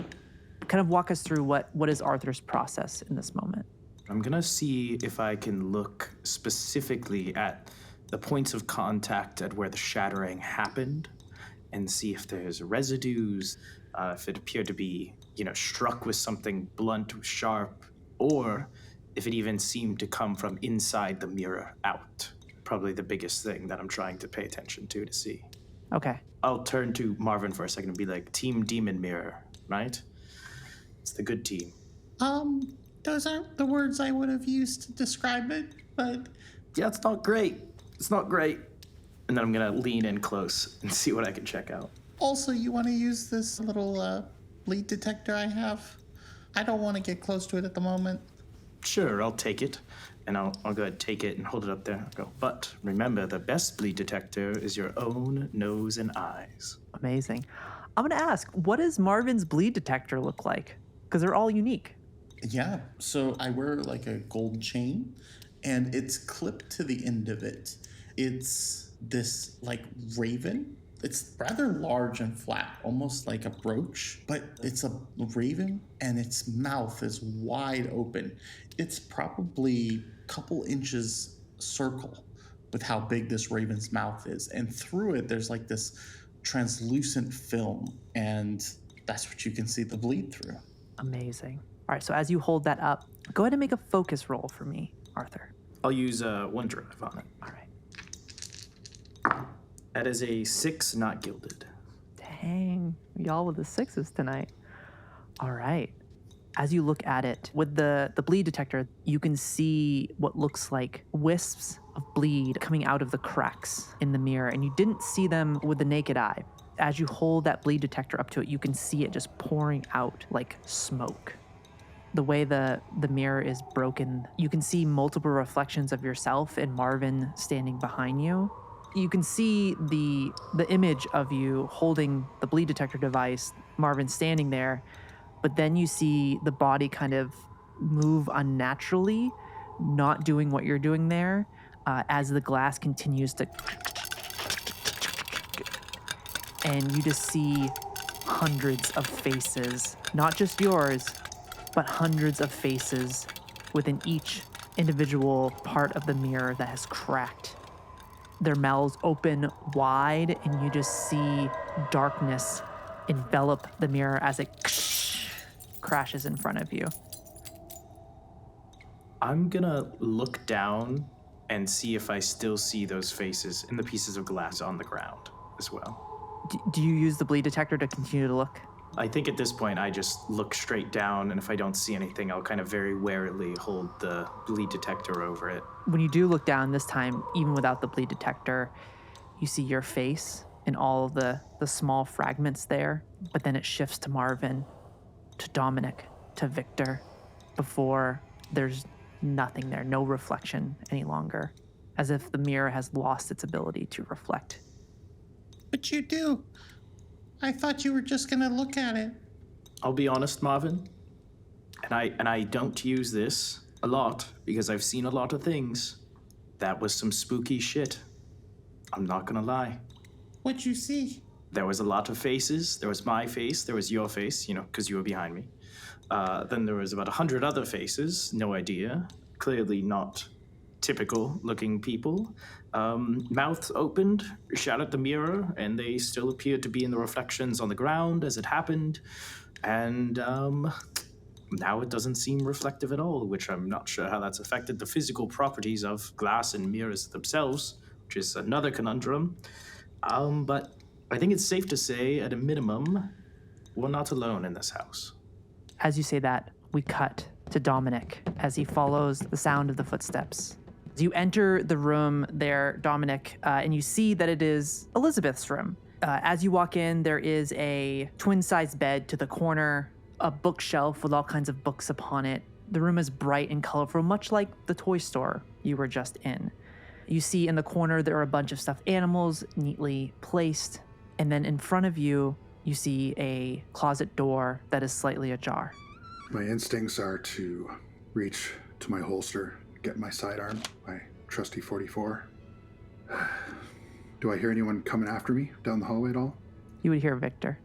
Kind of walk us through what is Arthur's process in this moment. I'm going to see if I can look specifically at the points of contact at where the shattering happened and see if there's residues, if it appeared to be, struck with something blunt, sharp, or if it even seemed to come from inside the mirror out. Probably the biggest thing that I'm trying to pay attention to see. Okay. I'll turn to Marvin for a second and be like, Team Demon Mirror, right? It's the good team. Those aren't the words I would have used to describe it, but... Yeah, it's not great. It's not great. And then I'm gonna lean in close and see what I can check out. Also, you want to use this little bleed detector I have? I don't want to get close to it at the moment. Sure, I'll take it. And I'll go ahead and take it and hold it up there. I'll go, but remember, the best bleed detector is your own nose and eyes. Amazing. I'm going to ask, what does Marvin's bleed detector look like? Because they're all unique. Yeah, so I wear like a gold chain, and it's clipped to the end of it. It's this like raven. It's rather large and flat, almost like a brooch, but it's a raven and its mouth is wide open. It's probably a couple inches circle with how big this raven's mouth is. And through it, there's like this translucent film, and that's what you can see the bleed through. Amazing. All right, so as you hold that up, go ahead and make a focus roll for me, Arthur. I'll use one drive on it. All right. That is a 6, not gilded. Dang, y'all with the 6s tonight. All right. As you look at it, with the bleed detector, you can see what looks like wisps of bleed coming out of the cracks in the mirror, and you didn't see them with the naked eye. As you hold that bleed detector up to it, you can see it just pouring out like smoke. The way the mirror is broken, you can see multiple reflections of yourself and Marvin standing behind you. You can see the image of you holding the bleed detector device, Marvin standing there, but then you see the body kind of move unnaturally, not doing what you're doing there, as the glass continues to... And you just see hundreds of faces, not just yours, but hundreds of faces within each individual part of the mirror that has cracked. Their mouths open wide, and you just see darkness envelop the mirror as it crashes in front of you. I'm gonna look down and see if I still see those faces in the pieces of glass on the ground as well. Do you use the bleed detector to continue to look? I think at this point I just look straight down, and if I don't see anything, I'll kind of very warily hold the bleed detector over it. When you do look down this time, even without the bleed detector, you see your face and all of the small fragments there, but then it shifts to Marvin, to Dominik, to Viktor, before there's nothing there, no reflection any longer, as if the mirror has lost its ability to reflect. But you do. I thought you were just gonna look at it. I'll be honest, Marvin, and I don't use this a lot because I've seen a lot of things. That was some spooky shit. I'm not gonna lie. What'd you see? There was a lot of faces. There was my face. There was your face, because you were behind me. Then there was about 100 other faces. No idea. Clearly not typical looking people. Mouths opened, shot at the mirror, and they still appeared to be in the reflections on the ground as it happened. And now it doesn't seem reflective at all, which I'm not sure how that's affected the physical properties of glass and mirrors themselves, which is another conundrum. But I think it's safe to say, at a minimum, we're not alone in this house. As you say that, we cut to Dominik as he follows the sound of the footsteps. As you enter the room there, Dominik, and you see that it is Elizabeth's room. As you walk in, there is a twin-sized bed to the corner, a bookshelf with all kinds of books upon it. The room is bright and colorful, much like the toy store you were just in. You see in the corner there are a bunch of stuffed animals neatly placed, and then in front of you, you see a closet door that is slightly ajar. My instincts are to reach to my holster, get my sidearm, my trusty 44. Do I hear anyone coming after me down the hallway at all? You would hear Viktor.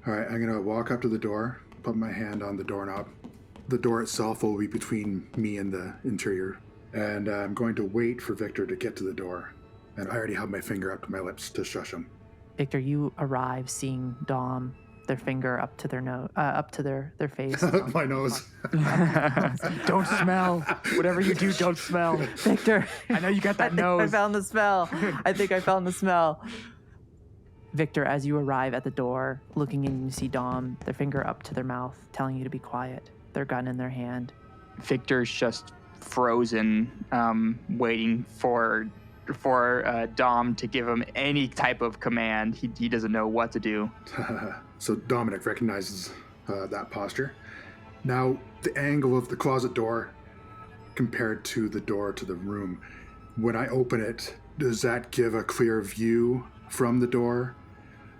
All right, I'm going to walk up to the door, put my hand on the doorknob. The door itself will be between me and the interior, and I'm going to wait for Viktor to get to the door. And I already have my finger up to my lips to shush him. Victor, you arrive seeing Dom, their finger up to their face. My nose. Don't smell. Whatever you do, don't smell. Victor. I know you got that I nose. found the smell. I think I found the smell. Victor, as you arrive at the door, looking in, you see Dom, their finger up to their mouth, telling you to be quiet, their gun in their hand. Victor's just frozen, waiting for Dom to give him any type of command. He doesn't know what to do. So Dominik recognizes that posture. Now, the angle of the closet door compared to the door to the room, when I open it, does that give a clear view from the door?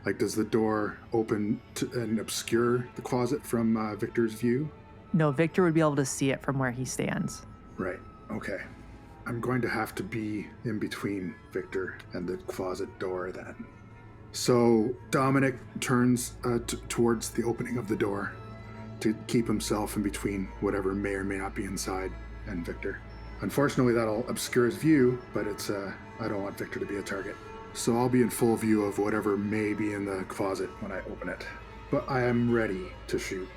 Like, does the door open and obscure the closet from Victor's view? No, Victor would be able to see it from where he stands. Right, okay. I'm going to have to be in between Victor and the closet door then. So Dominik turns towards the opening of the door to keep himself in between whatever may or may not be inside and Victor. Unfortunately, that'll obscure his view, but I don't want Victor to be a target. So I'll be in full view of whatever may be in the closet when I open it. But I am ready to shoot.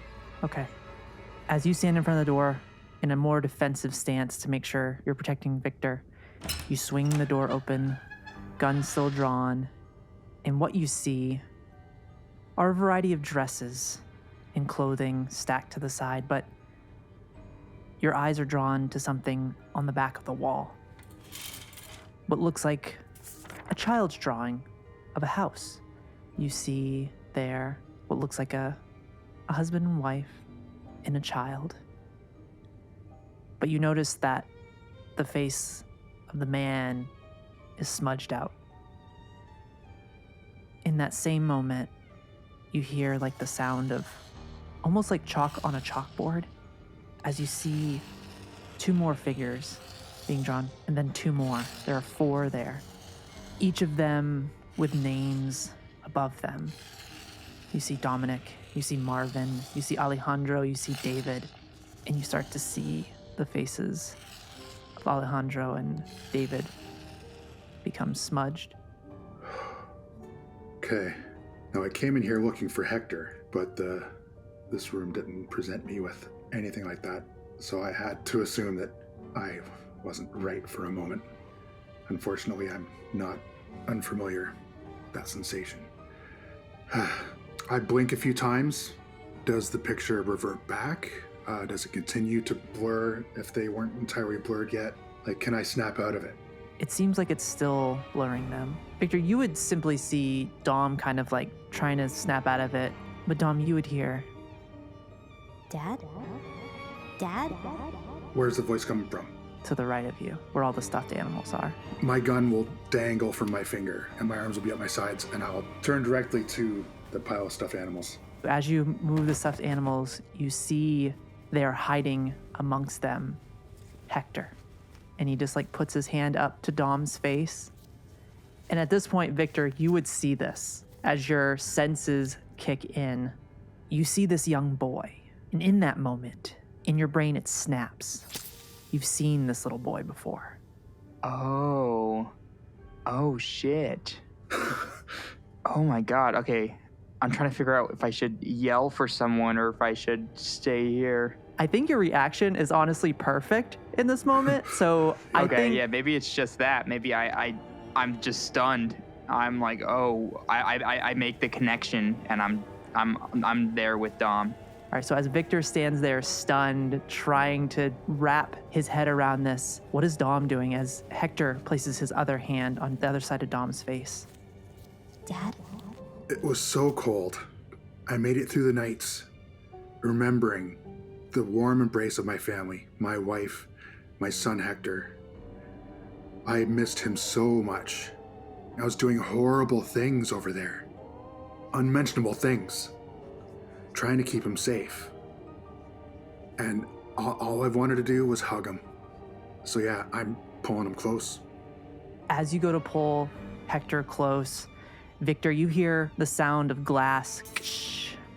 Okay. As you stand in front of the door, in a more defensive stance to make sure you're protecting Victor, you swing the door open, gun still drawn, and what you see are a variety of dresses and clothing stacked to the side, but your eyes are drawn to something on the back of the wall. What looks like a child's drawing of a house. You see there what looks like a husband and wife and a child. But you notice that the face of the man is smudged out. In that same moment, you hear like the sound of almost like chalk on a chalkboard as you see two more figures being drawn, and then two more. There are four there, each of them with names above them. You see Dominik, you see Marvin, you see Alejandro, you see David, and you start to see the faces of Alejandro and David become smudged. Okay. Now I came in here looking for Hector, but this room didn't present me with anything like that, so I had to assume that I wasn't right for a moment. Unfortunately, I'm not unfamiliar with that sensation. I blink a few times. Does the picture revert back? Does it continue to blur if they weren't entirely blurred yet? Like, can I snap out of it? It seems like it's still blurring them. Victor, you would simply see Dom kind of like trying to snap out of it, but Dom, you would hear, Dad? Dad? Where's the voice coming from? to the right of you, where all the stuffed animals are. My gun will dangle from my finger, and my arms will be at my sides, and I'll turn directly to the pile of stuffed animals. As you move the stuffed animals, you see they're hiding amongst them Hector. And he just like puts his hand up to Dom's face. And at this point, Victor, you would see this as your senses kick in. You see this young boy. And in that moment, in your brain, it snaps. You've seen this little boy before. Oh shit. Oh my god. Okay. I'm trying to figure out if I should yell for someone or if I should stay here. I think your reaction is honestly perfect in this moment. So I think Yeah, maybe it's just that. Maybe I'm just stunned. I'm like, oh, I make the connection and I'm there with Dom. All right, so as Victor stands there stunned, trying to wrap his head around this, what is Dom doing as Hector places his other hand on the other side of Dom's face? Dad? It was so cold. I made it through the nights, remembering the warm embrace of my family, my wife, my son Hector. I missed him so much. I was doing horrible things over there. Unmentionable things. Trying to keep him safe. And all I wanted to do was hug him. So yeah, I'm pulling him close. As you go to pull Hector close, Victor, you hear the sound of glass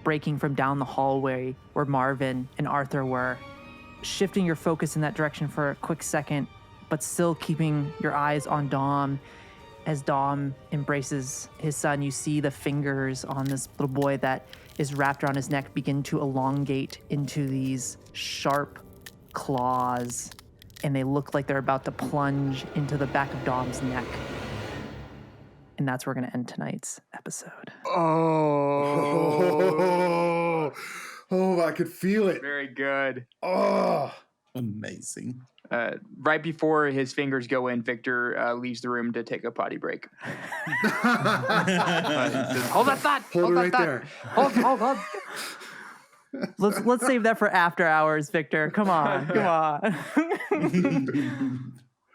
breaking from down the hallway where Marvin and Arthur were, shifting your focus in that direction for a quick second, but still keeping your eyes on Dom As Dom embraces his son, you see the fingers on this little boy that is wrapped around his neck begin to elongate into these sharp claws, and they look like they're about to plunge into the back of Dom's neck. And that's where we're going to end tonight's episode. Oh, I could feel it. Very good. Oh, Amazing. Right before his fingers go in, Viktor leaves the room to take a potty break. Says, hold that thought. hold it that right thought. there. Hold. Let's save that for after hours, Viktor. Come on.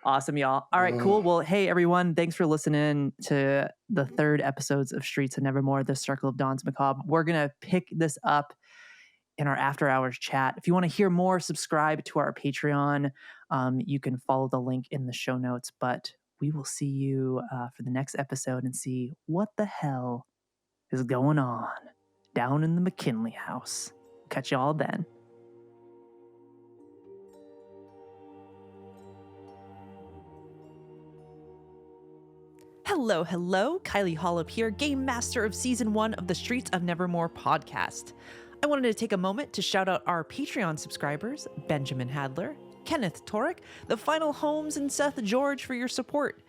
Awesome, y'all. All right, cool. Well, hey, everyone. Thanks for listening to the third episodes of Streets of Nevermore, the Circle of Danse Macabre. We're going to pick this up in our after hours chat. If you want to hear more, subscribe to our Patreon. You can follow the link in the show notes, but we will see you for the next episode and see what the hell is going on down in the McKinley house. Catch y'all then. Hello, Kylie Holub here, Gamemaster of Season 1 of the Streets of Nevermore podcast. I wanted to take a moment to shout out our Patreon subscribers, Benjamin Hadler, Kenneth Torek, The Final Holmes, and Seth George for your support.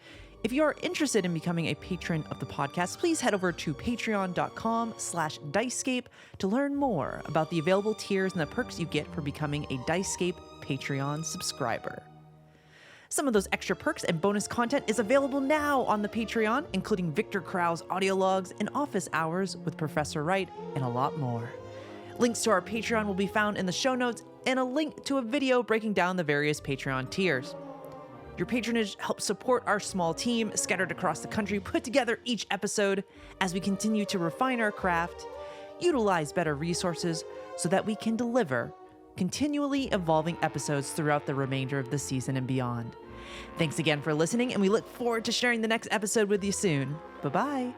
If you are interested in becoming a patron of the podcast, please head over to patreon.com/Dicescape to learn more about the available tiers and the perks you get for becoming a Dicescape Patreon subscriber. Some of those extra perks and bonus content is available now on the Patreon, including Viktor Crowel's audio logs and office hours with Professor Wright and a lot more. Links to our Patreon will be found in the show notes and a link to a video breaking down the various Patreon tiers. Your patronage helps support our small team scattered across the country put together each episode as we continue to refine our craft, utilize better resources so that we can deliver continually evolving episodes throughout the remainder of the season and beyond. Thanks again for listening, and we look forward to sharing the next episode with you soon. Bye-bye.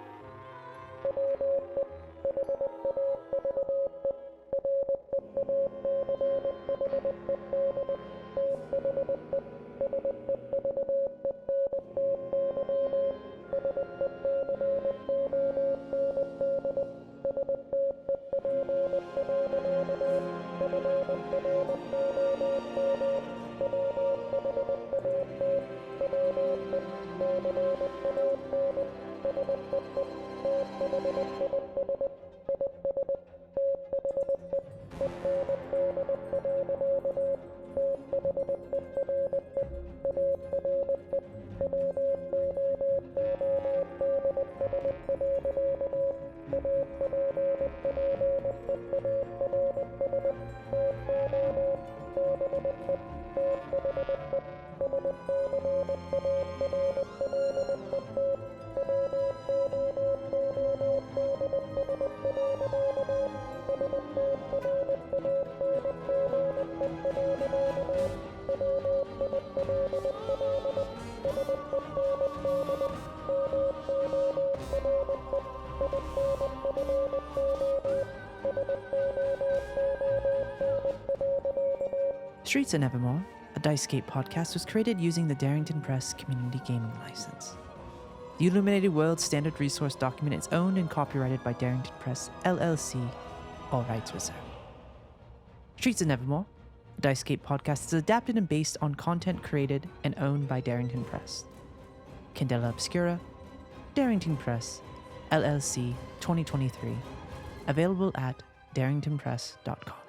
Streets of Nevermore, a Dicescape podcast, was created using the Darrington Press Community Gaming License. The Illuminated World Standard Resource document is owned and copyrighted by Darrington Press, LLC, all rights reserved. Streets of Nevermore, a Dicescape podcast, is adapted and based on content created and owned by Darrington Press. Candela Obscura, Darrington Press, LLC, 2023, available at darringtonpress.com.